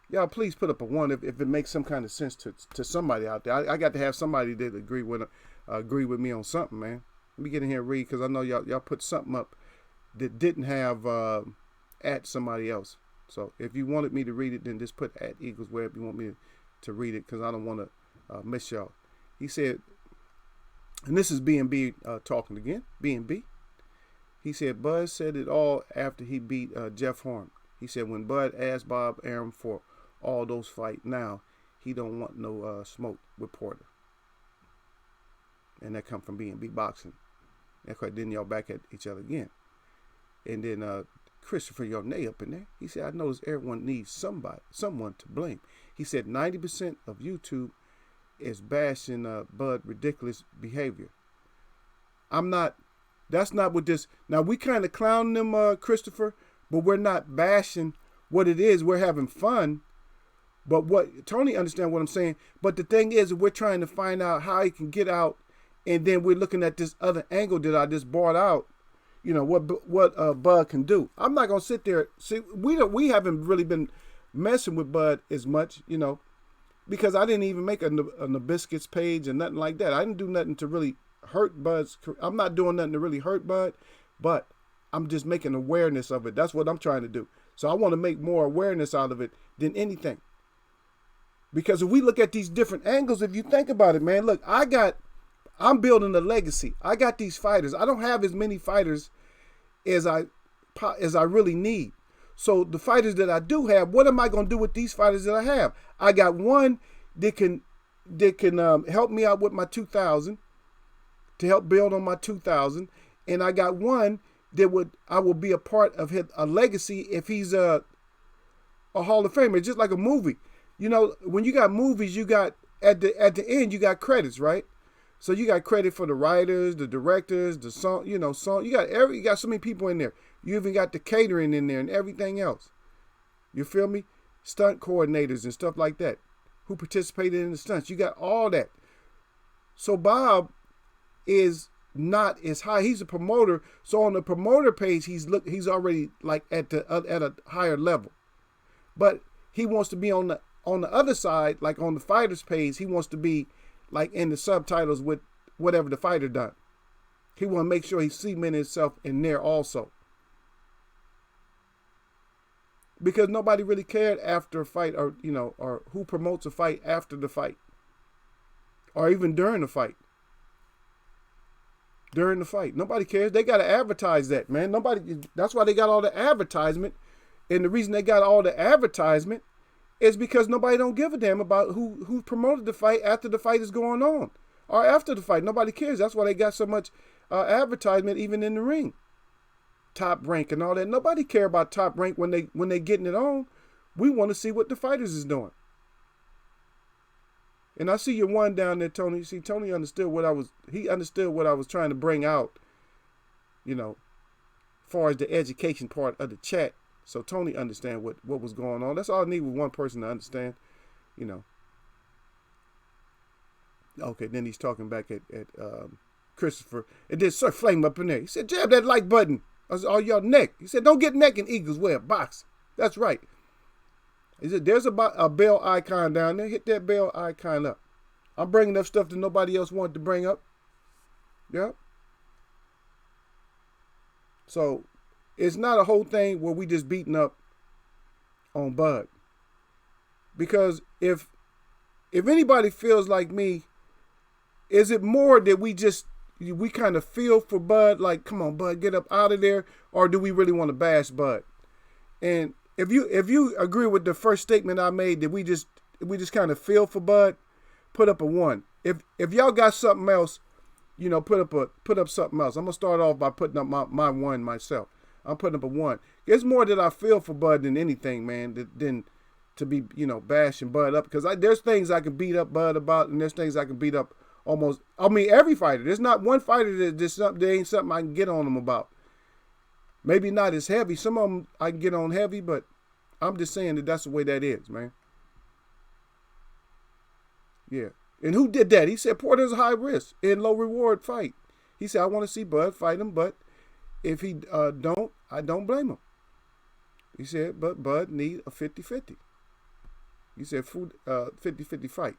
Y'all, please put up a 1 if it makes some kind of sense to somebody out there. I got to have somebody that agree with me on something, man. Let me get in here and read, because I know y'all put something up that didn't have at somebody else. So if you wanted me to read it, then just put at Eagleswebbs. You want me to read it, because I don't want to miss y'all. He said, and this is B&B talking again, B&B. He said, Bud said it all after he beat Jeff Horn. He said, when Bud asked Bob Arum for all those fights, now he don't want no smoke with Porter. And that come from B&B Boxing. That's right, then y'all back at each other again. And then Christopher Yonay up in there. He said, I notice everyone needs someone to blame. He said 90% of YouTube is bashing Bud ridiculous behavior. That's not what this. Now we kind of clowning them, Christopher, but we're not bashing what it is. We're having fun. But what Tony understand what I'm saying. But the thing is, we're trying to find out how he can get out, and then we're looking at this other angle that I just brought out. You know what Bud can do. I'm not gonna sit there. See, we haven't really been messing with Bud as much, you know, because I didn't even make a Nabiscuits page and nothing like that. I didn't do nothing to really hurt Bud's. I'm not doing nothing to really hurt Bud, but I'm just making awareness of it. That's what I'm trying to do. So I want to make more awareness out of it than anything. Because if we look at these different angles, if you think about it, man, look, I'm building a legacy. I got these fighters. I don't have as many fighters as I really need. So the fighters that I do have, what am I going to do with these fighters that I have? I got one that can help me out with my 2,000, to help build on my 2,000, and I got one that I will be a part of a legacy if he's a Hall of Famer. It's just like a movie. You know, when you got movies, you got at the end you got credits, right? So you got credit for the writers, the directors, the song. You got so many people in there. You even got the catering in there and everything else. You feel me? Stunt coordinators and stuff like that who participated in the stunts. You got all that. So Bob is not as high. He's a promoter. So on the promoter page, he's already like at a higher level. But he wants to be on the other side, like on the fighter's page. He wants to be like in the subtitles with whatever the fighter done. He want to make sure he cemented himself in there also. Because nobody really cared after a fight, or who promotes a fight after the fight, or even during the fight. during the fight. Nobody cares. They got to advertise that, man. That's why they got all the advertisement. And the reason they got all the advertisement is because nobody don't give a damn about who promoted the fight after the fight is going on or after the fight. Nobody cares. That's why they got so much advertisement even in the ring. Top Rank and all that. Nobody care about Top Rank when they getting it on. We want to see what the fighters is doing. And I see your one down there, Tony. See, Tony understood what I was trying to bring out, as far as the education part of the chat. So Tony understand what was going on. That's all I need with one person to understand, Okay, then he's talking back at Christopher. And then Sir Flame up in there. He said, jab that like button. All y'all neck. He said, don't get neck in Eagleswebbs boxing. That's right. He said, there's a bell icon down there. Hit that bell icon up. I'm bringing up stuff that nobody else wanted to bring up. Yeah. So it's not a whole thing where we just beating up on Bud. Because if anybody feels like me, is it more that we kind of feel for Bud, like, come on, Bud, get up out of there, or do we really want to bash Bud? And if you agree with the first statement I made, that we just kind of feel for Bud, put up a 1. If y'all got something else, put up something else. I'm gonna start off by putting up my 1 myself. I'm putting up a 1. It's more that I feel for Bud than anything, man, than to be bashing Bud up, because there's things I can beat up Bud about, and there's things I can beat up every fighter. There's not one fighter there ain't something I can get on them about. Maybe not as heavy. Some of them I can get on heavy, but I'm just saying that's the way that is, man. Yeah. And who did that? He said Porter's a high risk and low reward fight. He said, I want to see Bud fight him, but if he don't, I don't blame him. He said, but Bud need a 50-50. He said 50-50 fight.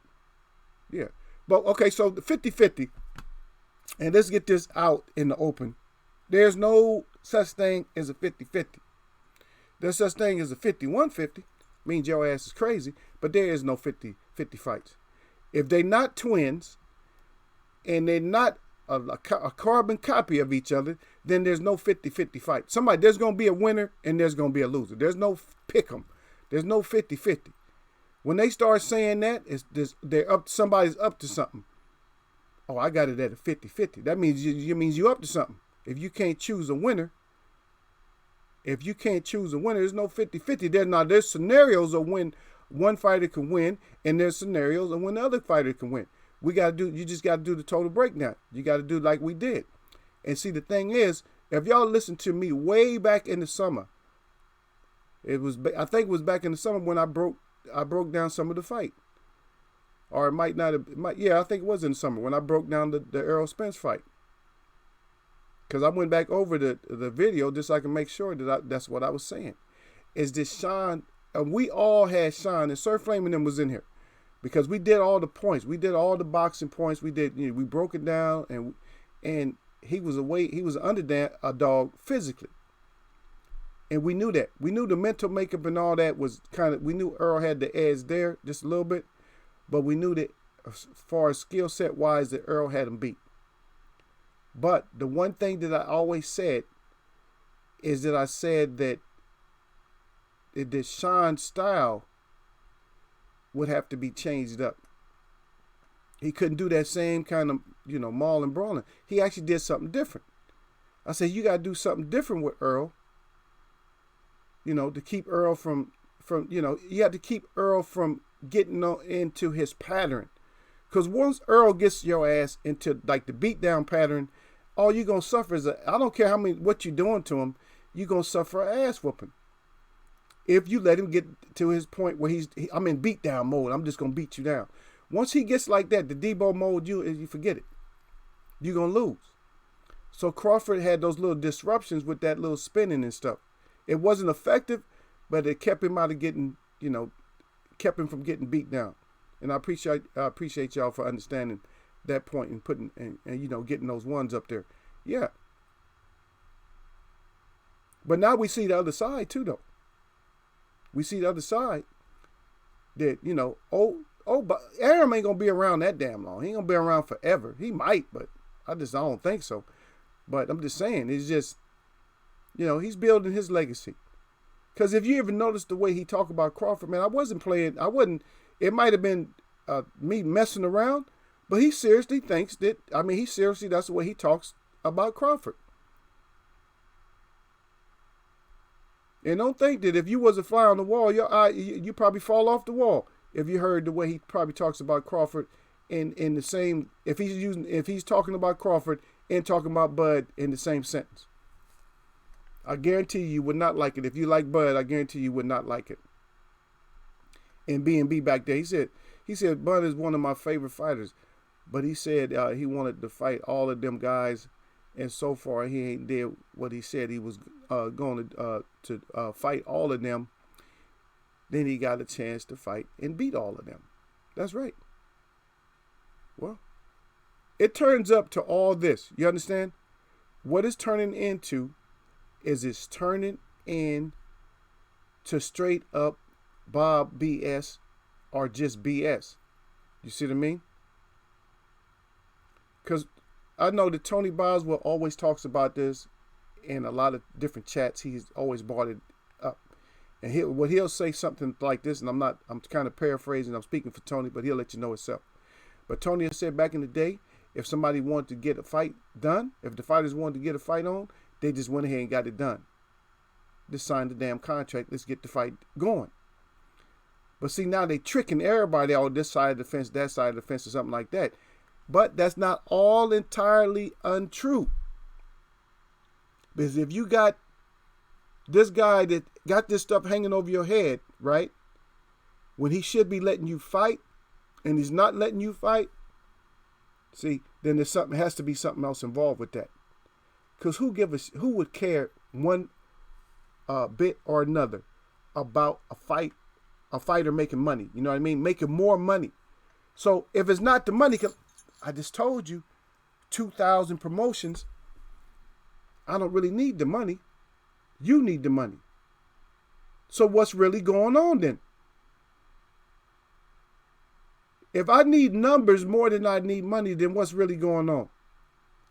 Yeah. But, okay, so the 50-50, and let's get this out in the open. There's no such thing as a 50-50. There's such thing as a 51-50. Means your ass is crazy, but there is no 50-50 fights. If they're not twins and they're not a carbon copy of each other, then there's no 50-50 fight. There's going to be a winner and there's going to be a loser. There's no pick 'em. There's no 50-50. When they start saying that, somebody's up to something. Oh, I got it at a 50-50. That means you're up to something. If you can't choose a winner, there's no 50-50. There's scenarios of when one fighter can win, and there's scenarios of when the other fighter can win. You just got to do the total breakdown. You got to do like we did. And see, the thing is, if y'all listen to me way back in the summer, I think it was back in the summer when I broke down some of the fight. Or it might not have, I think it was in the summer when I broke down the Errol Spence fight. Because I went back over the video just so I can make sure that's what I was saying. Is this Sean, we all had Sean, and Sir Flame and them was in here. Because we did all the points. We did all the boxing points. We broke it down, and he was an underdog physically. And we knew that. We knew the mental makeup and all that was we knew Earl had the edge there just a little bit, but we knew that as far as skill set wise that Earl had him beat. But the one thing that I always said is that I said that Sean's style would have to be changed up. He couldn't do that same kind of, mauling, brawling. He actually did something different. I said, you got to do something different with Earl. To keep Earl from you have to keep Earl from getting into his pattern. Because once Earl gets your ass into like the beatdown pattern, all you're going to suffer is I don't care what you're doing to him, you're going to suffer an ass whooping. If you let him get to his point where I'm in beatdown mode, I'm just going to beat you down. Once he gets like that, the Debo mode, you forget it. You're going to lose. So Crawford had those little disruptions with that little spinning and stuff. It wasn't effective, but it kept him out of getting, kept him from getting beat down. And I appreciate y'all for understanding that point and putting and getting those ones up there. Yeah. But now we see the other side too, though. We see the other side that, but Aram ain't gonna be around that damn long. He ain't gonna be around forever. He might, but I don't think so. But I'm just saying, it's just, he's building his legacy. Because if you ever notice the way he talked about Crawford, man, it might have been me messing around, but he seriously thinks that's the way he talks about Crawford. And don't think that if you was a fly on the wall, you probably fall off the wall if you heard the way he probably talks about Crawford in the same, if he's talking about Crawford and talking about Bud in the same sentence. I guarantee you would not like it. If you like Bud, I guarantee you would not like it. And B&B back there, he said Bud is one of my favorite fighters, but he said he wanted to fight all of them guys, and so far he ain't did what he said he was going to fight all of them. Then he got a chance to fight and beat all of them. That's right. Well, it turns up to all this. You understand? What it's turning into is it's turning in to straight up Bob BS or just BS. You see what I mean? Because I know that Tony Boswell always talks about this in a lot of different chats. He's always brought it up. And he'll say something like this, and I'm kind of paraphrasing, I'm speaking for Tony, but he'll let you know himself. But Tony has said back in the day, if somebody wanted to get a fight done, if the fighters wanted to get a fight on, they just went ahead and got it done. Just signed the damn contract. Let's get the fight going. But see, now they tricking everybody on this side of the fence, that side of the fence, or something like that. But that's not all entirely untrue. Because if you got this guy that got this stuff hanging over your head, right, when he should be letting you fight, and he's not letting you fight, see, then has to be something else involved with that. Because who would care one bit or another about a fighter making money? You know what I mean? Making more money. So if it's not the money, because I just told you, 2,000 promotions, I don't really need the money. You need the money. So what's really going on then? If I need numbers more than I need money, then what's really going on?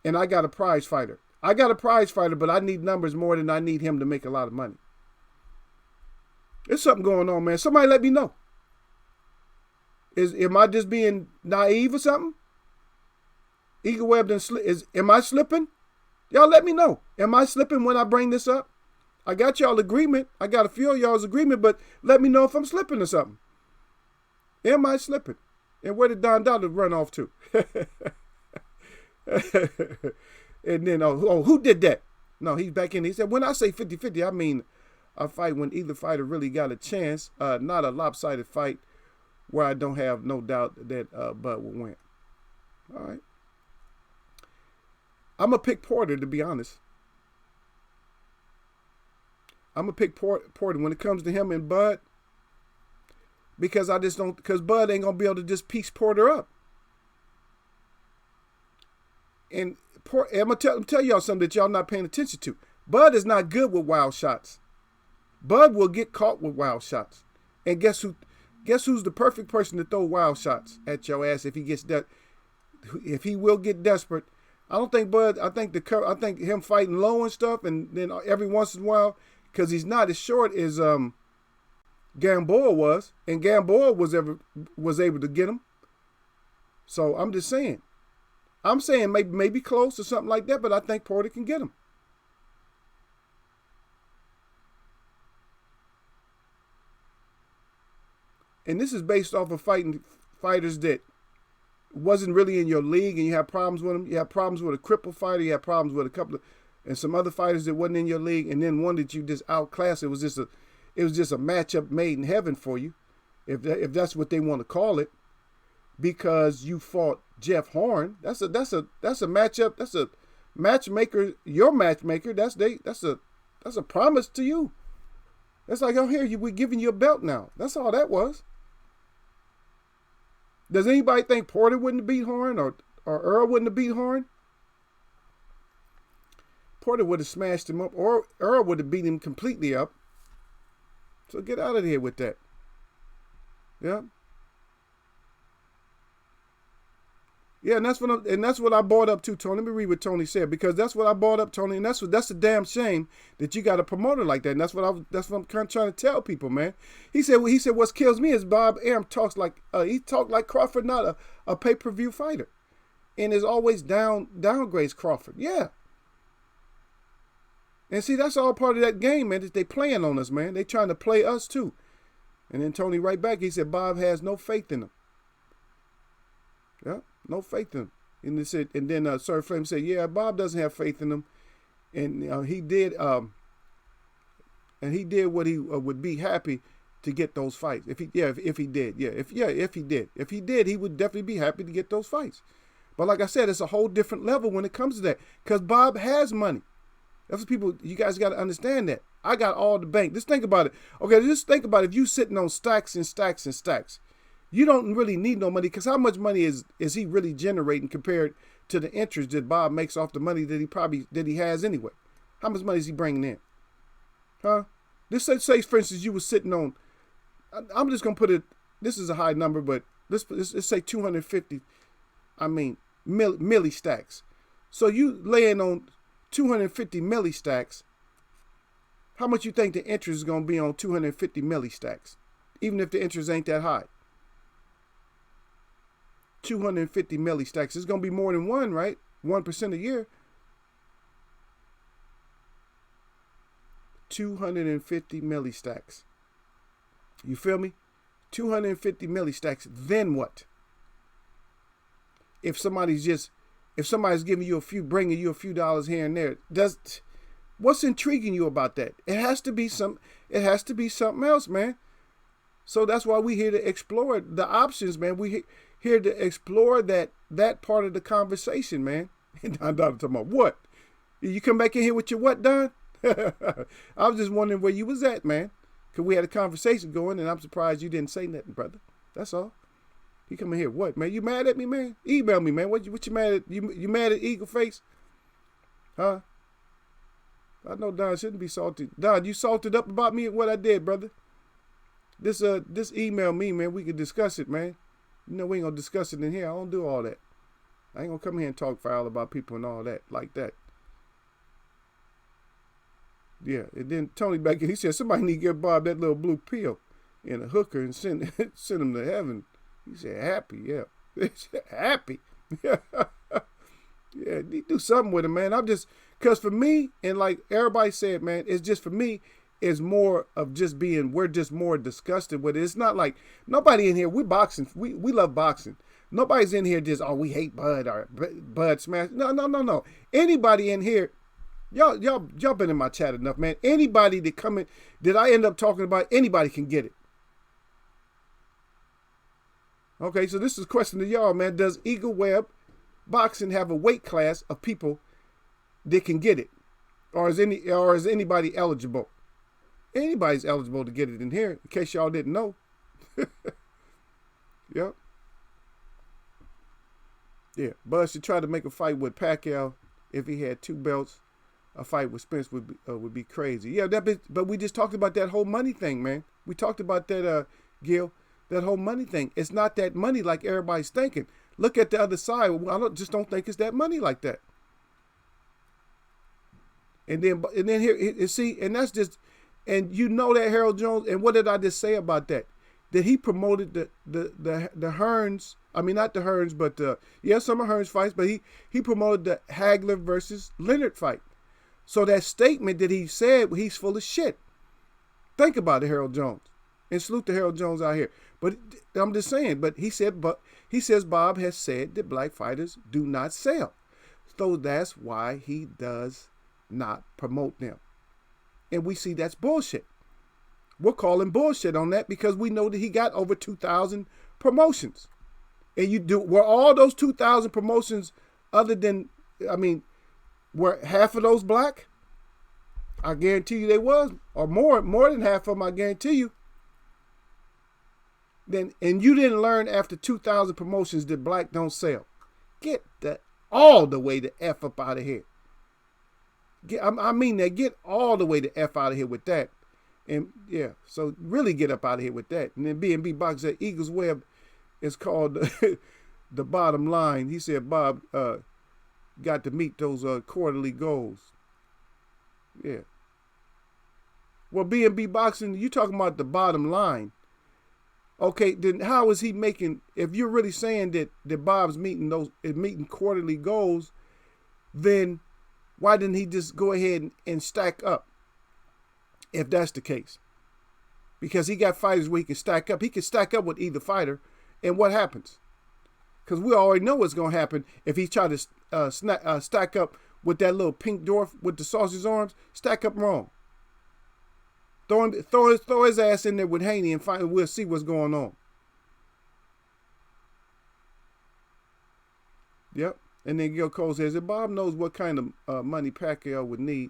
And I got a prize fighter. But I need numbers more than I need him to make a lot of money. There's something going on, man. Somebody let me know. Am I just being naive or something? Eagleswebbs am I slipping? Y'all let me know. Am I slipping when I bring this up? I got y'all agreement. I got a few of y'all's agreement, but let me know if I'm slipping or something. Am I slipping? And where did Don Dollar run off to? And then, who did that? No, he's back in. He said, when I say 50-50, I mean a fight when either fighter really got a chance, not a lopsided fight where I don't have no doubt that Bud will win. All right. I'm going to pick Porter, to be honest. I'm going to pick Porter when it comes to him and Bud, because Bud ain't going to be able to just piece Porter up. And I'm going to tell y'all something that y'all not paying attention to. Bud is not good with wild shots. Bud will get caught with wild shots. And guess who's the perfect person to throw wild shots at your ass if he gets if he will get desperate. I don't think Bud, I think him fighting low and stuff, and then every once in a while, because he's not as short as Gamboa was, and Gamboa was able to get him. So I'm just saying. I'm saying maybe close or something like that, but I think Porter can get him. And this is based off of fighters that wasn't really in your league, and you have problems with them. You have problems with a crippled fighter. You have problems with a couple of, and some other fighters that wasn't in your league, and then one that you just outclassed. It was just a matchup made in heaven for you, if that's what they want to call it, because you fought Jeff Horn. That's a matchup. That's a matchmaker. Your matchmaker. That's a promise to you. That's like, oh, here we're giving you a belt now. That's all that was. Does anybody think Porter wouldn't have beat Horn or Earl wouldn't have beat Horn? Porter would have smashed him up, or Earl would have beat him completely up. So get out of here with that. Yeah. Yeah, and that's what I brought up too, Tony. Let me read what Tony said because that's what I brought up, Tony, and that's a damn shame that you got a promoter like that. And that's what I'm kind of trying to tell people, man. He said what kills me is Bob Arum he talked like Crawford, not a pay-per-view fighter, and is always downgrades Crawford. Yeah, and see that's all part of that game, man. That they playing on us, man. They trying to play us too. And then Tony right back. He said Bob has no faith in him. Yeah. No faith in him. And, then Sir Flame said, yeah, Bob doesn't have faith in him. And he did what he would be happy to get those fights. If he did. If he did, he would definitely be happy to get those fights. But like I said, it's a whole different level when it comes to that. Because Bob has money. That's what you guys got to understand that. I got all the bank. Just think about it. Okay, just think about it. If you sitting on stacks and stacks and stacks, you don't really need no money because how much money is he really generating compared to the interest that Bob makes off the money that he has anyway? How much money is he bringing in? Huh? This say for instance you were sitting on. I'm just gonna put it. This is a high number, but let's say 250. I mean milli stacks. So you laying on 250 milli stacks. How much you think the interest is gonna be on 250 milli stacks, even if the interest ain't that high? 250 milli stacks. It's going to be more than one, right? 1% a year. 250 milli stacks. You feel me? 250 milli stacks. Then what? If somebody's giving you bringing you a few dollars here and there, what's intriguing you about that? It has to be something else, man. So that's why we're here to explore the options, man. We here to explore that part of the conversation, man. And Don talking about what? You come back in here with your what, Don? I was just wondering where you was at, man. Because we had a conversation going, and I'm surprised you didn't say nothing, brother. That's all. You come in here, what, man? You mad at me, man? Email me, man. What you mad at? You mad at Eagle Face? Huh? I know Don shouldn't be salty. Don, you salted up about me and what I did, brother. This email me, man. We can discuss it, man. You know we ain't gonna discuss it in here. I don't do all that. I ain't gonna come here and talk foul about people and all that like that. Yeah, and then Tony back in, he said somebody need to give Bob that little blue pill and a hooker and send him to heaven. He said happy, yeah. Happy. Yeah. Yeah, you do something with him, man. Cause for me, and like everybody said, man, it's just for me, is more of just we're just more disgusted with it. It's not like nobody in here, we boxing, we love boxing. Nobody's in here just, we hate Bud or Bud smash. No. Anybody in here, y'all been in my chat enough, man. Anybody that I end up talking about, anybody can get it. Okay, so this is a question to y'all, man. Does Eagleswebbs boxing have a weight class of people that can get it? Or is anybody eligible? Anybody's eligible to get it in here, in case y'all didn't know. Yep. Yeah, Bud should try to make a fight with Pacquiao if he had 2 belts. A fight with Spence would be crazy. Yeah, but we just talked about that whole money thing, man. We talked about that, Gil, that whole money thing. It's not that money like everybody's thinking. Look at the other side. I just don't think it's that money like that. And then here, see, and that's just. And you know that Harold Jones, and what did I just say about that? That he promoted the Hearns, I mean not the Hearns, but some of Hearns fights, but he promoted the Hagler versus Leonard fight. So that statement that he said, he's full of shit. Think about it, Harold Jones. And salute to Harold Jones out here. But I'm just saying, he says Bob has said that black fighters do not sell. So that's why he does not promote them. And we see that's bullshit. We're calling bullshit on that because we know that he got over 2,000 promotions. And were all those 2,000 promotions were half of those black? I guarantee you they was. Or more than half of them, I guarantee you. And you didn't learn after 2,000 promotions that black don't sell. Get all the way the F up out of here. I mean that. Get all the way the F out of here with that. And yeah, so really get up out of here with that. And then B&B Box at Eagleswebbs is called the bottom line. He said Bob got to meet those quarterly goals. Yeah. Well, B&B Boxing, you talking about the bottom line. Okay, then how is he making, if you're really saying that Bob's meeting quarterly goals, then why didn't he just go ahead and stack up if that's the case? Because he got fighters where he can stack up. He can stack up with either fighter, and what happens? Because we already know what's going to happen if he try to stack up with that little pink dwarf with the sausage arms. Stack up wrong. Throw his ass in there with Haney and we'll see what's going on. Yep. And then Gil Cole says that Bob knows what kind of money Pacquiao would need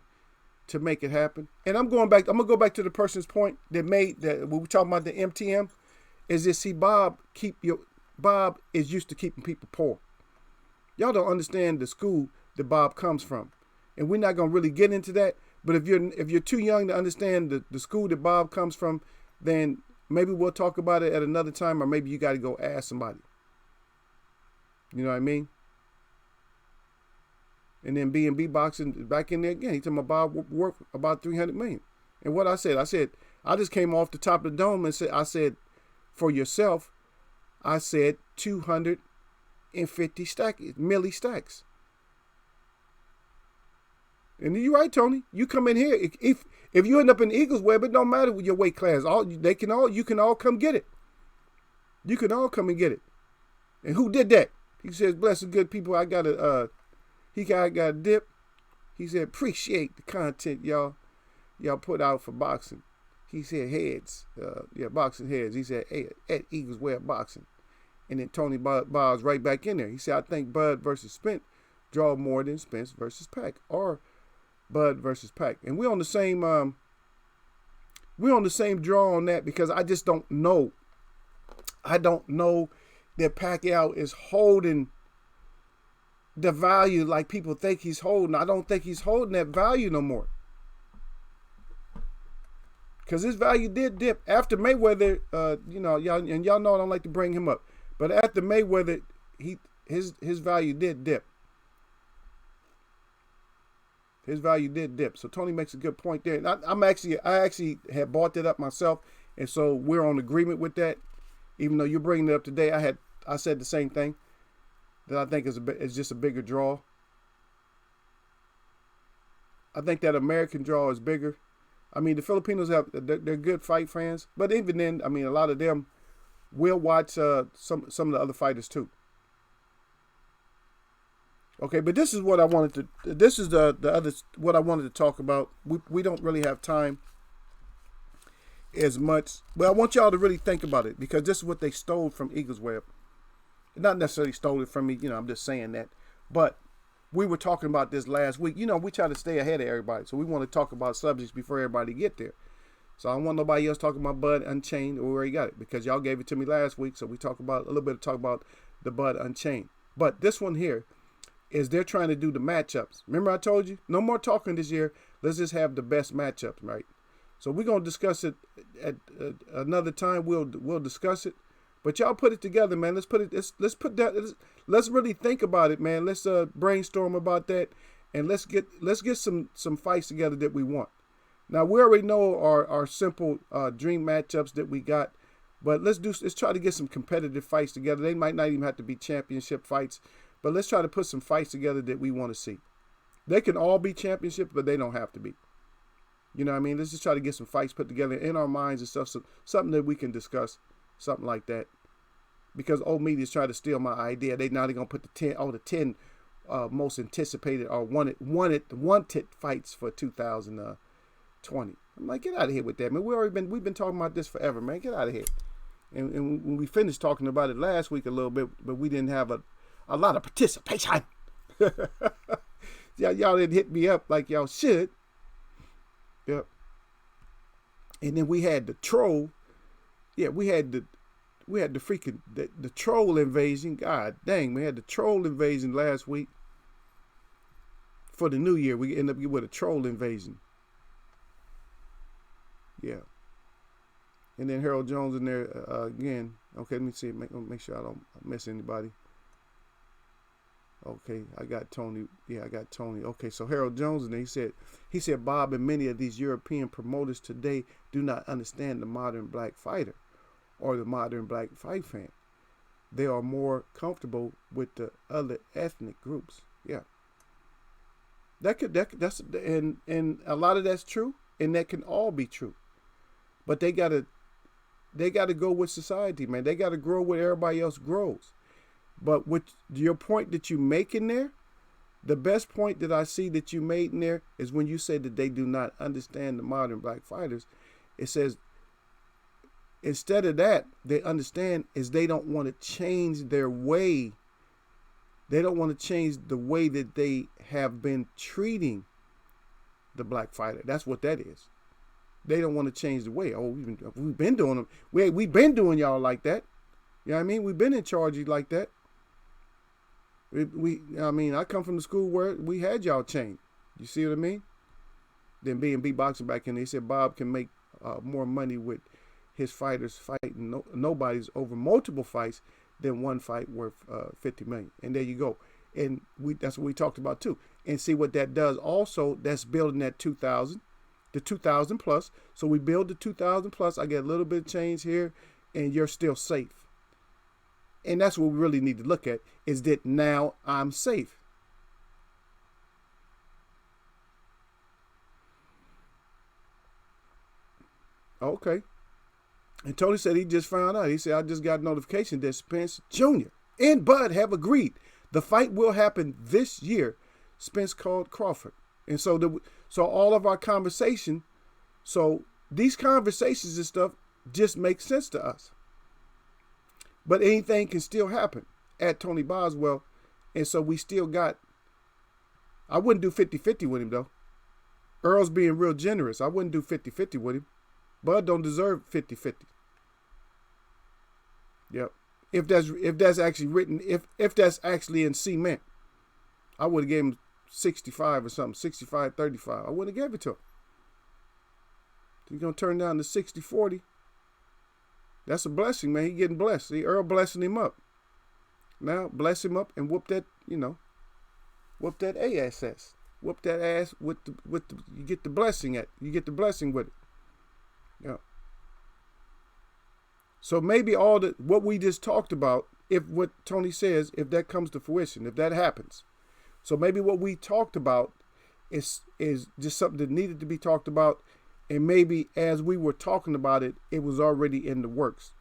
to make it happen. And I'm gonna go back to the person's point that made that when we talking about the MTM, is that see Bob is used to keeping people poor. Y'all don't understand the school that Bob comes from. And we're not gonna really get into that. But if you're too young to understand the school that Bob comes from, then maybe we'll talk about it at another time, or maybe you got to go ask somebody. You know what I mean? And then B&B Boxing back in there again. He told me Bob worth about $300 million. And what I said, I just came off the top of the dome and said, for yourself, I said 250 milli stacks. And you're right, Tony. You come in here. If you end up in the Eaglesweb, it don't matter with your weight class. You can all come get it. You can all come and get it. And who did that? He says, "Bless the good people. I got a dip." He said, "Appreciate the content y'all put out for boxing." He said, "Heads, boxing heads." He said, "Hey, at Eaglesweb Boxing," and then Tony Bob's right back in there. He said, "I think Bud versus Spence draw more than Spence versus Pac, or Bud versus Pac." And we're on the same draw on that, because I just don't know. I don't know that Pacquiao is holding the value like people think he's holding. I don't think he's holding that value no more. Because his value did dip after Mayweather. Y'all know I don't like to bring him up, but after Mayweather, his value did dip. His value did dip. So Tony makes a good point there. And I actually had bought that up myself, and so we're on agreement with that. Even though you're bringing it up today, I said the same thing, that I think is just a bigger draw. I think that American draw is bigger. I mean, the Filipinos they're good fight fans, but even then, I mean, a lot of them will watch some of the other fighters too. Okay, but this is what I wanted to. This is the other what I wanted to talk about. We don't really have time as much, but I want y'all to really think about it, because this is what they stole from Eaglesweb. Not necessarily stole it from me. I'm just saying that. But we were talking about this last week. We try to stay ahead of everybody, so we want to talk about subjects before everybody get there. So I don't want nobody else talking about Bud Unchained, or we already got it, because y'all gave it to me last week. So we talk about the Bud Unchained. But this one here is they're trying to do the matchups. Remember I told you, no more talking this year. Let's just have the best matchups, right? So we're going to discuss it at another time. We'll discuss it. But y'all put it together, man. Let's really think about it, man. Let's brainstorm about that, and let's get some fights together that we want. Now, we already know our simple dream matchups that we got, but let's try to get some competitive fights together. They might not even have to be championship fights, but let's try to put some fights together that we want to see. They can all be championships, but they don't have to be. You know what I mean? Let's just try to get some fights put together in our minds and stuff, so something that we can discuss, something like that. Because old media is trying to steal my idea. They're going to put the 10 most anticipated or wanted fights for 2020. I'm like, get out of here with that, man. We've been talking about this forever, man. Get out of here. And when we finished talking about it last week a little bit, but we didn't have a lot of participation. Y'all didn't hit me up like y'all should. Yep. And then we had the troll. Yeah, we had the freaking the troll invasion. God dang, we had the troll invasion last week. For the new year, we end up with a troll invasion. Yeah. And then Harold Jones in there again. Okay, let me see. Make sure I don't miss anybody. Okay, I got Tony. Yeah, I got Tony. Okay, so Harold Jones, and he said Bob and many of these European promoters today do not understand the modern black fighter or the modern black fight fan. They are more comfortable with the other ethnic groups. Yeah, that's and a lot of that's true, and that can all be true. But they gotta go with society, man. They gotta grow where everybody else grows. But with your point that you make in there, the best point that I see that you made in there is when you say that they do not understand the modern black fighters. It says instead of that, they understand is they don't want to change their way. They don't want to change the way that they have been treating the black fighter. That's what that is. They don't want to change the way. Oh, we've been doing them. We've been doing y'all like that. You know what I mean? We've been in charge of you like that. I come from the school where we had y'all chained. You see what I mean? Then B&B Boxing back in, they said Bob can make more money with his fighters fighting nobody's over multiple fights than one fight worth $50 million. And there you go. And that's what we talked about too. And see what that does also, that's building that 2,000, the 2,000 plus. So we build the 2,000 plus. I get a little bit of change here and you're still safe. And that's what we really need to look at is that now I'm safe. Okay. And Tony said he just found out. He said, I just got notification that Spence Jr. and Bud have agreed. The fight will happen this year. Spence called Crawford. And so all of our conversation, so these conversations and stuff just make sense to us. But anything can still happen at Tony Boswell. And so we still got, I wouldn't do 50-50 with him though. Earl's being real generous. I wouldn't do 50-50 with him. Bud don't deserve 50-50. Yep. If that's actually written, if that's actually in cement, I would have gave him 65 or something, 65-35. I wouldn't have gave it to him. He's going to turn down to 60-40. That's a blessing, man. He getting blessed. See, Earl blessing him up. Now, bless him up and whoop that, whoop that ass. Whoop that ass with the, you get the blessing with it. Yeah. So maybe what we just talked about, if what Tony says, if that comes to fruition, if that happens. So maybe what we talked about is just something that needed to be talked about. And maybe as we were talking about it, it was already in the works.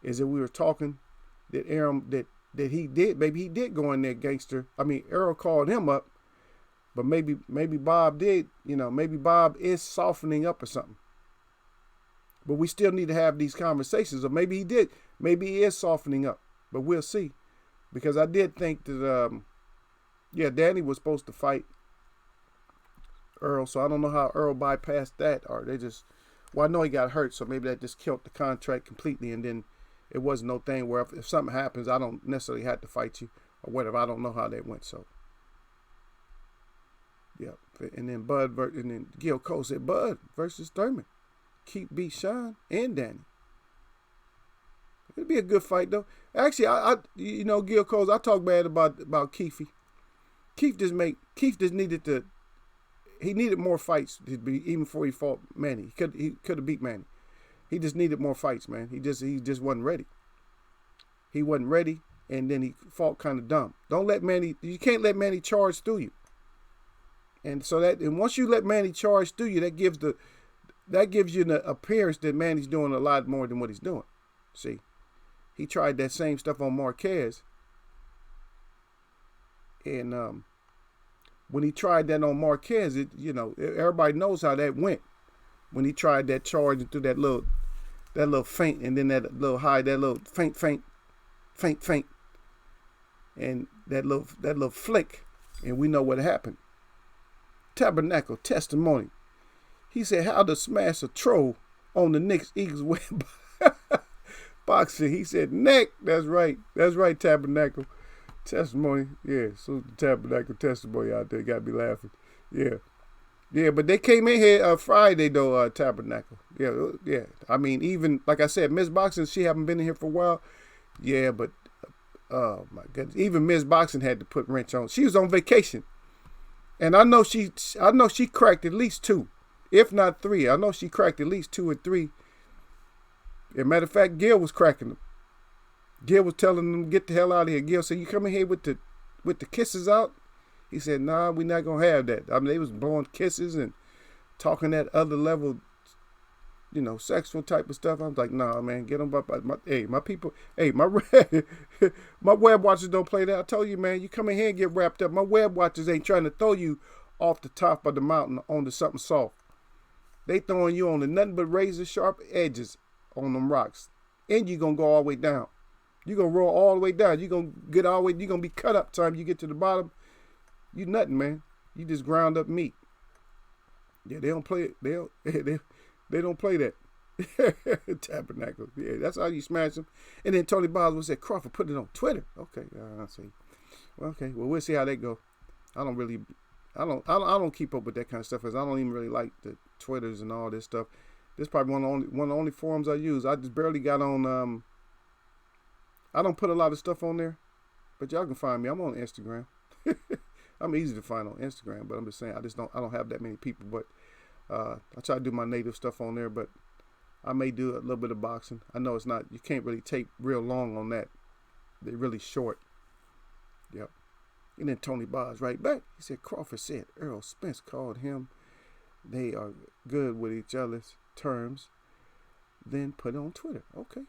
Is that we were talking that Aaron, that he did go in there gangster. I mean, Earl called him up, but maybe Bob did, maybe Bob is softening up or something. But we still need to have these conversations. Or maybe he did. Maybe he is softening up. But we'll see. Because I did think that, Danny was supposed to fight Earl. So I don't know how Earl bypassed that. Or they just, I know he got hurt. So maybe that just killed the contract completely. And then it wasn't no thing where if something happens, I don't necessarily have to fight you. Or whatever. I don't know how that went. So, yeah. And then Gil Cole said, Bud versus Thurman. Keith beat Sean and Danny. It'd be a good fight though. Actually, I Gil Coles, I talk bad about Keith. Keith just needed more fights even before he fought Manny. He could have beat Manny. He just needed more fights, man. He just wasn't ready. He wasn't ready, and then he fought kind of dumb. You can't let Manny charge through you. And so once you let Manny charge through you, that gives you the appearance that Manny's doing a lot more than what he's doing. See, he tried that same stuff on Marquez. And when he tried that on Marquez, everybody knows how that went. When he tried that charge and threw that little feint and then that little high, that little feint. And that little flick. And we know what happened. Tabernacle testimony. He said how to smash a troll on the Knicks Eagleswebbs boxing. He said neck. That's right. Tabernacle testimony. Yeah, so the Tabernacle testimony out there got me laughing. Yeah. But they came in here Friday though. Tabernacle. Yeah. I mean, even like I said, Miss Boxing, she haven't been in here for a while. Yeah, but Oh my goodness! Even Miss Boxing had to put wrench on. She was on vacation, and I know she cracked at least two, if not three. I know she cracked at least two or three. As a matter of fact, Gil was cracking them. Gil was telling them, "Get the hell out of here." Gil said, "You coming here with the kisses out?" He said, "Nah, we're not gonna have that." I mean, they was blowing kisses and talking that other level, sexual type of stuff. I was like, "Nah, man, get them up." My people, my web watchers don't play that. I told you, man, you come in here and get wrapped up. My web watchers ain't trying to throw you off the top of the mountain onto something soft. They throwing you on the nothing but razor sharp edges on them rocks, and you gonna go all the way down. You gonna roll all the way down. You gonna get all the way. You gonna be cut up time you get to the bottom. You nothing, man. You just ground up meat. Yeah, they don't play it. They don't play that. Tabernacle. Yeah, that's how you smash them. And then Tony Boswell said, "Crawford put it on Twitter." Okay, I see. Well, okay. Well, we'll see how that go. I don't keep up with that kind of stuff because I don't even really like the Twitters and all this stuff. This is probably one of the only forums I use. I just barely got on. I don't put a lot of stuff on there, but y'all can find me. I'm on Instagram. I'm easy to find on Instagram, but I'm just saying I don't have that many people. But I try to do my native stuff on there, but I may do a little bit of boxing. I know you can't really tape real long on that. They're really short. Yep. And then Tony Boz right back. He said Crawford said Earl Spence called him. They are good with each other's terms. Then put it on Twitter. Okay.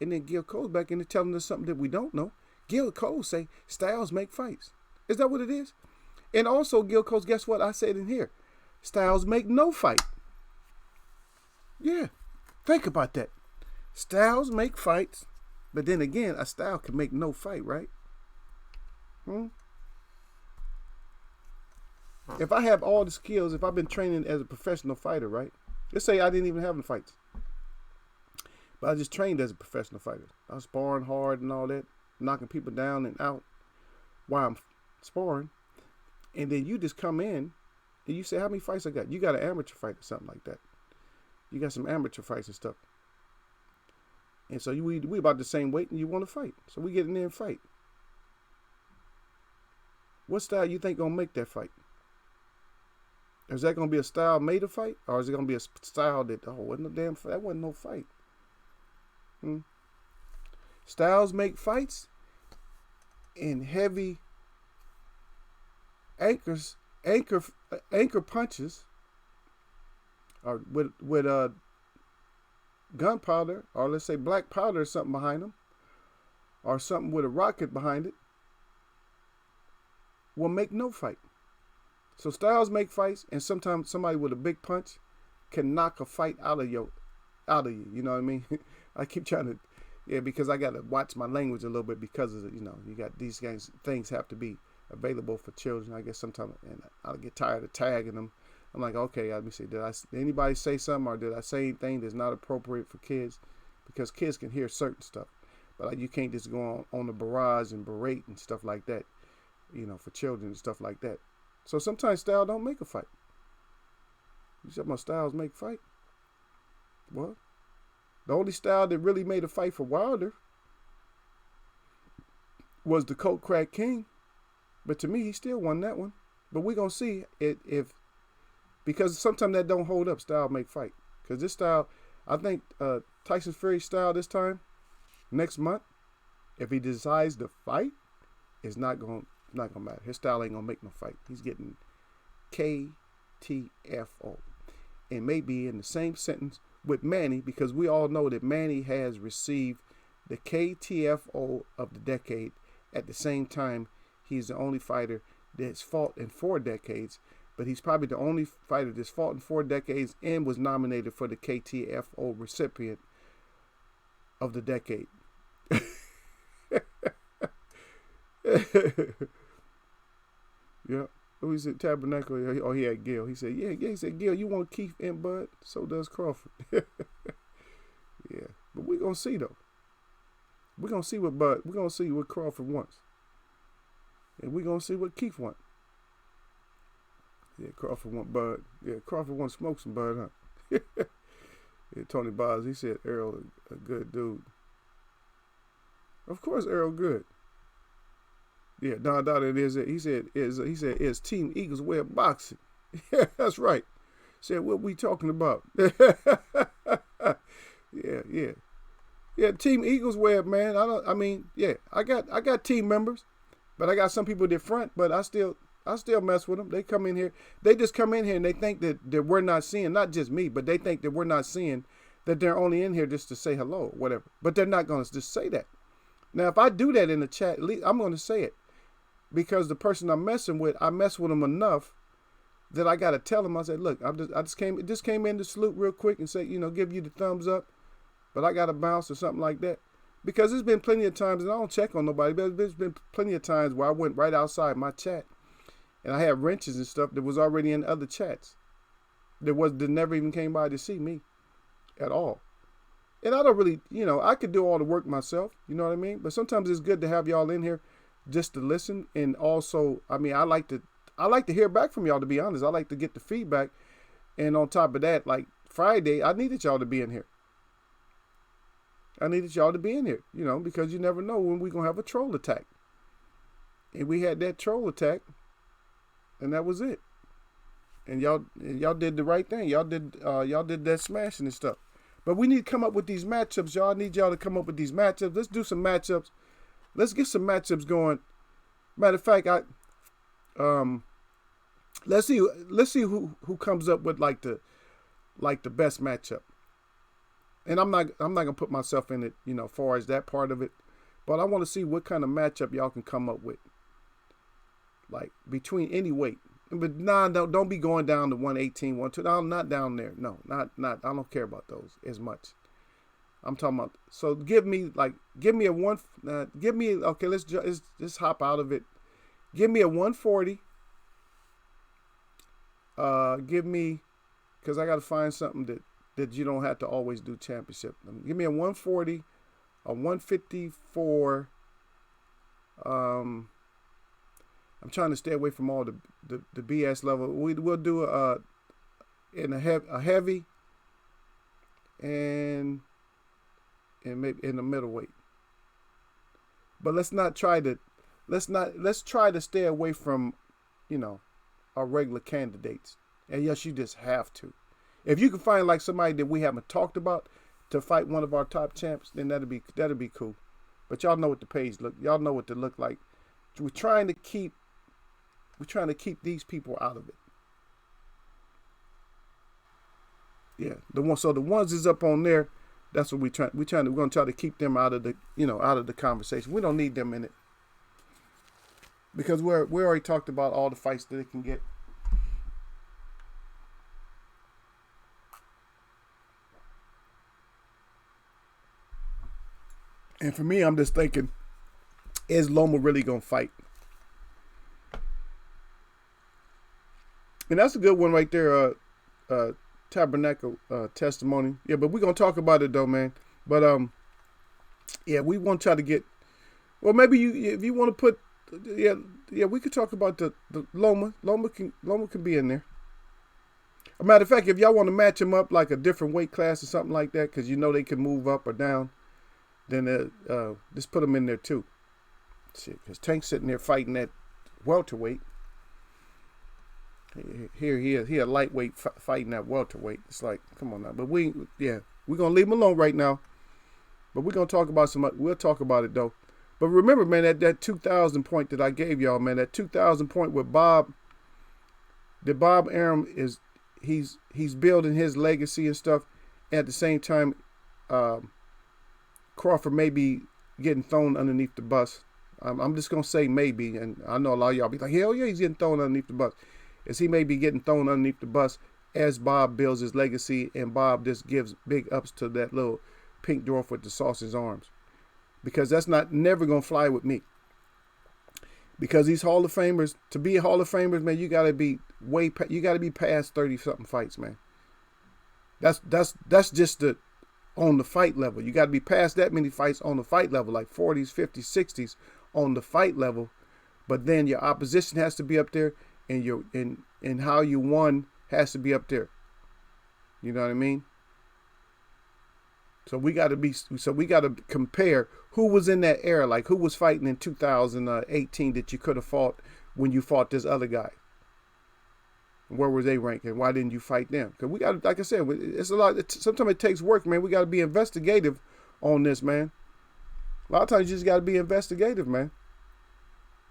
And then Gil Cole's back in there telling us something that we don't know. Gil Cole say styles make fights. Is that what it is? And also Gil Cole, guess what I said in here? Styles make no fight. Yeah. Think about that. Styles make fights. But then again, a style can make no fight, right? If I have all the skills, if I've been training as a professional fighter, right? Let's say I didn't even have any fights. But I just trained as a professional fighter. I was sparring hard and all that, knocking people down and out while I'm sparring. And then you just come in and you say, how many fights I got? You got an amateur fight or something like that. You got some amateur fights and stuff. And so we about the same weight and you want to fight. So we get in there and fight. What style you think gonna make that fight? Is that gonna be a style made to fight? Or is it gonna be a style that, wasn't no damn fight? That wasn't no fight. Styles make fights in heavy anchor punches, or with gunpowder, or let's say black powder or something behind them, or something with a rocket behind it, will make no fight. So styles make fights, and sometimes somebody with a big punch can knock a fight out of you. You know what I mean? I keep trying to, because I got to watch my language a little bit because of you got these things have to be available for children. I guess sometimes, and I'll get tired of tagging them. I'm like, okay, let me see. Did anybody say something, or did I say anything that's not appropriate for kids? Because kids can hear certain stuff, but you can't just go on the barrage and berate and stuff like that, for children and stuff like that. So sometimes style don't make a fight. You said my styles make fight? Well, the only style that really made a fight for Wilder was the Coke Crack King. But to me, he still won that one. But we're going to see because sometimes that don't hold up, style make fight. Because this style, I think Tyson Fury's style this time, next month, if he decides to fight, it's not going to matter. His style ain't going to make no fight. He's getting KTFO. And maybe in the same sentence with Manny, because we all know that Manny has received the KTFO of the decade. At the same time, he's the only fighter that's fought in 4 decades, but he's probably the only fighter that's fought in 4 decades and was nominated for the KTFO recipient of the decade. Yeah. Who is it? Tabernacle. Oh, he had Gil. He said, yeah. He said, Gil, you want Keith and Bud? So does Crawford. Yeah. But we're going to see, though. We're going to see what Crawford wants. And we're going to see what Keith wants. Yeah, Crawford want Bud. Yeah, Crawford want to smoke some Bud, huh? Yeah, Tony Boz, he said Earl a good dude. Of course Earl good. Yeah, Don Dada, it is. He said it's Team Eaglesweb boxing. Yeah, that's right. Said what we talking about? Yeah, yeah, yeah. Team Eaglesweb, man. I mean, yeah. I got team members, but I got some people that front. But I still mess with them. They come in here. They just come in here and they think that we're not seeing. Not just me, but they think that we're not seeing. That they're only in here just to say hello, or whatever. But they're not going to just say that. Now, if I do that in the chat, I'm going to say it. Because the person I'm messing with, I mess with them enough that I got to tell them. I said, look, I just came in to salute real quick and say, give you the thumbs up, but I got to bounce or something like that. Because there's been plenty of times, and I don't check on nobody, but there's been plenty of times where I went right outside my chat and I had wrenches and stuff that was already in other chats that never even came by to see me at all. And I don't really, I could do all the work myself, you know what I mean? But sometimes it's good to have y'all in here just to listen. And also, I mean, I like to hear back from y'all, to be honest. I like to get the feedback. And on top of that, like Friday, I needed y'all to be in here. Because you never know when we're going to have a troll attack. And we had that troll attack, and that was it. And y'all did the right thing. Y'all did that smashing and stuff. But we need to come up with these matchups, y'all. I need y'all to come up with these matchups. Let's do some matchups. Let's get some matchups going. Matter of fact, let's see who comes up with like the best matchup. And I'm not gonna put myself in it, as far as that part of it. But I want to see what kind of matchup y'all can come up with. Like between any weight. But don't be going down to 118, 120. I'm not down there. No, not. I don't care about those as much. I'm talking about. So give me a one. Okay. Let's hop out of it. Give me a 140. Give me, because I got to find something that you don't have to always do championship. Give me a 140, a 154. I'm trying to stay away from all the BS level. We'll do a heavy and maybe in the middleweight. But let's try to stay away from, our regular candidates. And yes, you just have to. If you can find like somebody that we haven't talked about to fight one of our top champs, then that'd be cool. But y'all know what the page look. Y'all know what they look like. We're trying to keep these people out of it. Yeah, the ones is up on there. That's what we're gonna try to keep them out of the conversation. We don't need them in it because we already talked about all the fights that it can get. And for me, I'm just thinking, is Loma really gonna fight? And that's a good one right there, Tabernacle testimony. Yeah, but we're going to talk about it though, man. But yeah, we want to try to get, well, maybe if you want to put, yeah, we could talk about the Loma. Loma can be in there. A matter of fact, if y'all want to match them up like a different weight class or something like that, because they can move up or down, then just put them in there too. Shit, because Tank's sitting there fighting that welterweight. Here he is. He a lightweight fighting that welterweight. It's like, come on now. But we're gonna leave him alone right now. But we're gonna talk about we'll talk about it though. But remember, man, that 2,000 point that I gave y'all, man, that 2,000 point with Bob. That Bob Arum he's building his legacy and stuff. And at the same time, Crawford may be getting thrown underneath the bus. I'm just gonna say maybe, and I know a lot of y'all be like, hell yeah, he's getting thrown underneath the bus. Is he may be getting thrown underneath the bus as Bob builds his legacy, and Bob just gives big ups to that little pink dwarf with the sausage arms, because that's never gonna fly with me. Because these Hall of Famers, to be a Hall of Famers, man, you gotta be past 30 something fights, man. That's just on the fight level. You got to be past that many fights on the fight level, like 40s, 50s, 60s on the fight level. But then your opposition has to be up there, and how you won has to be up there. You know what I mean? So we got to compare who was in that era, like who was fighting in 2018 that you could have fought when you fought this other guy. Where was they ranking? Why didn't you fight them? Because we got, like I said, it's a lot. Sometimes it takes work, man. We got to be investigative on this, man. A lot of times you just got to be investigative, man.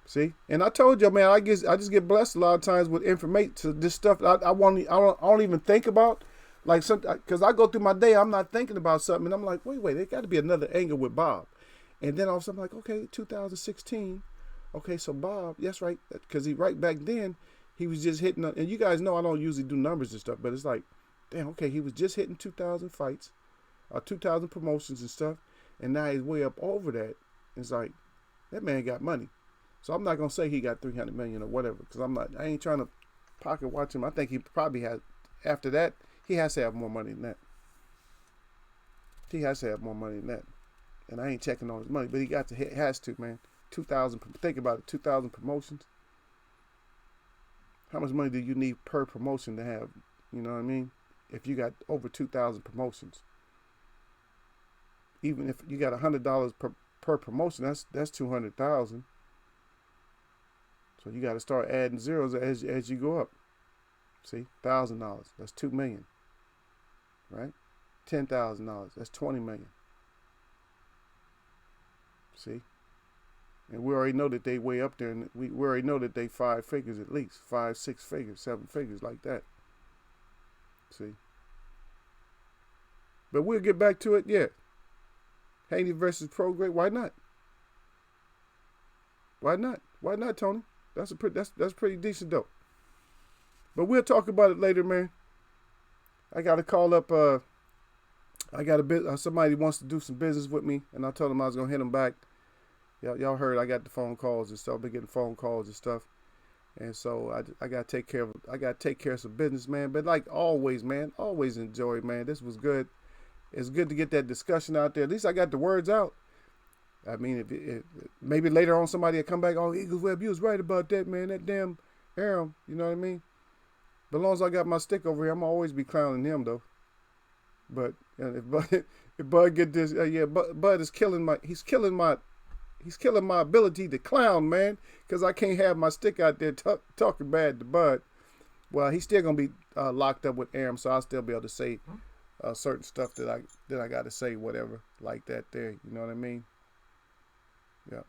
See, and I told you, man, I just get blessed a lot of times with information. So this stuff I don't even think about, like because I go through my day, I'm not thinking about something, and I'm like, wait, there got to be another angle with Bob, and then all of a sudden I'm like, okay, 2016, okay, so Bob, that's right, because right back then he was just hitting, and you guys know I don't usually do numbers and stuff, but it's like, damn, okay, he was just hitting 2,000 fights, 2,000 promotions and stuff, and now he's way up over that. It's like that man got money. So I'm not gonna say he got 300 million or whatever, because I ain't trying to pocket watch him. I think he probably has. After that, he has to have more money than that. He has to have more money than that. And I ain't checking on his money, but he has to, man. 2,000. Think about it. 2,000 promotions. How much money do you need per promotion to have? You know what I mean? If you got over 2,000 promotions, even if you got $100 per promotion, that's 200,000. So you got to start adding zeros as you go up. See, $1,000, that's $2 million, right? $10,000, that's $20 million. See, and we already know that they way up there, and we already know that they 5 figures at least, 5, 6 figures, 7 figures, like that. See, but we'll get back to it. Yeah, Haney versus Prograde. Why not? Why not? Why not, Tony? That's pretty decent though. But we'll talk about it later, man. I got to call up. I got a bit. Somebody wants to do some business with me, and I told them I was gonna hit them back. Y'all heard I got the phone calls and stuff. I've been getting phone calls and stuff, and so I got to take care of. I got to take care of some business, man. But like always, man, always enjoy it, man. This was good. It's good to get that discussion out there. At least I got the words out. I mean, if maybe later on somebody will come back, oh, Eagleswebb, you was right about that, man. That damn Aram, you know what I mean? But as long as I got my stick over here, I'm always be clowning him, though. But if Bud get this, Bud is killing he's killing my ability to clown, man, because I can't have my stick out there talking bad to Bud. Well, he's still gonna be locked up with Aram, so I'll still be able to say certain stuff that I got to say, whatever, like that there. You know what I mean? Yeah.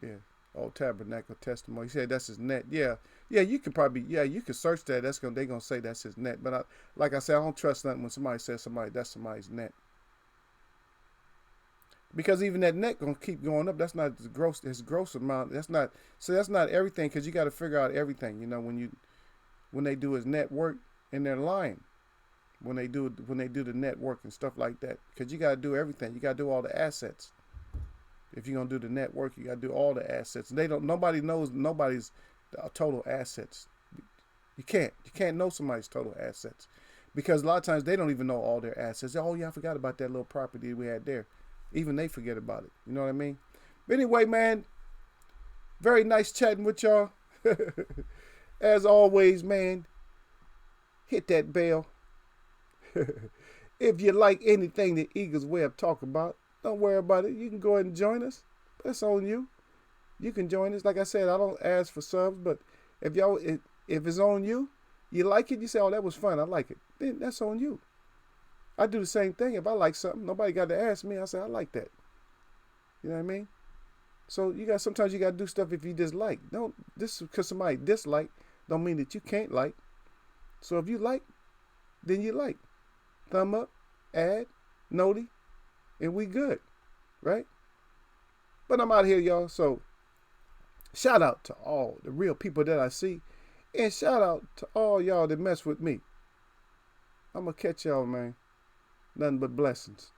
Yeah. Old Tabernacle Testimony. He said that's his net. Yeah. Yeah, you could search that. They're gonna say that's his net. But like I said, I don't trust nothing when somebody says that's somebody's net. Because even that net gonna keep going up. That's not his gross amount. That's not everything, because you gotta figure out everything, you know, when they do his net work, and they're lying. When they do the network and stuff like that, because you got to do everything. You got to do all the assets. If you're gonna do the network, you got to do all the assets. Nobody knows nobody's total assets. You can't know somebody's total assets, because a lot of times they don't even know all their assets. Oh yeah, I forgot about that little property we had there. Even they forget about it. You know what I mean? But anyway, man, very nice chatting with y'all. As always, man, hit that bell. If you like anything that Eagleswebb talk about, don't worry about it. You can go ahead and join us. That's on you. You can join us. Like I said, I don't ask for subs, but if it's on you, you like it, you say, oh, that was fun, I like it, then that's on you. I do the same thing. If I like something, nobody got to ask me. I say, I like that. You know what I mean? So sometimes you got to do stuff if you dislike. This because somebody dislike don't mean that you can't like. So if you like, then you like. Thumb up, add, noti, and we good, right? But I'm out here, y'all. So shout out to all the real people that I see, and shout out to all y'all that mess with me. I'm gonna catch y'all, man. Nothing but blessings.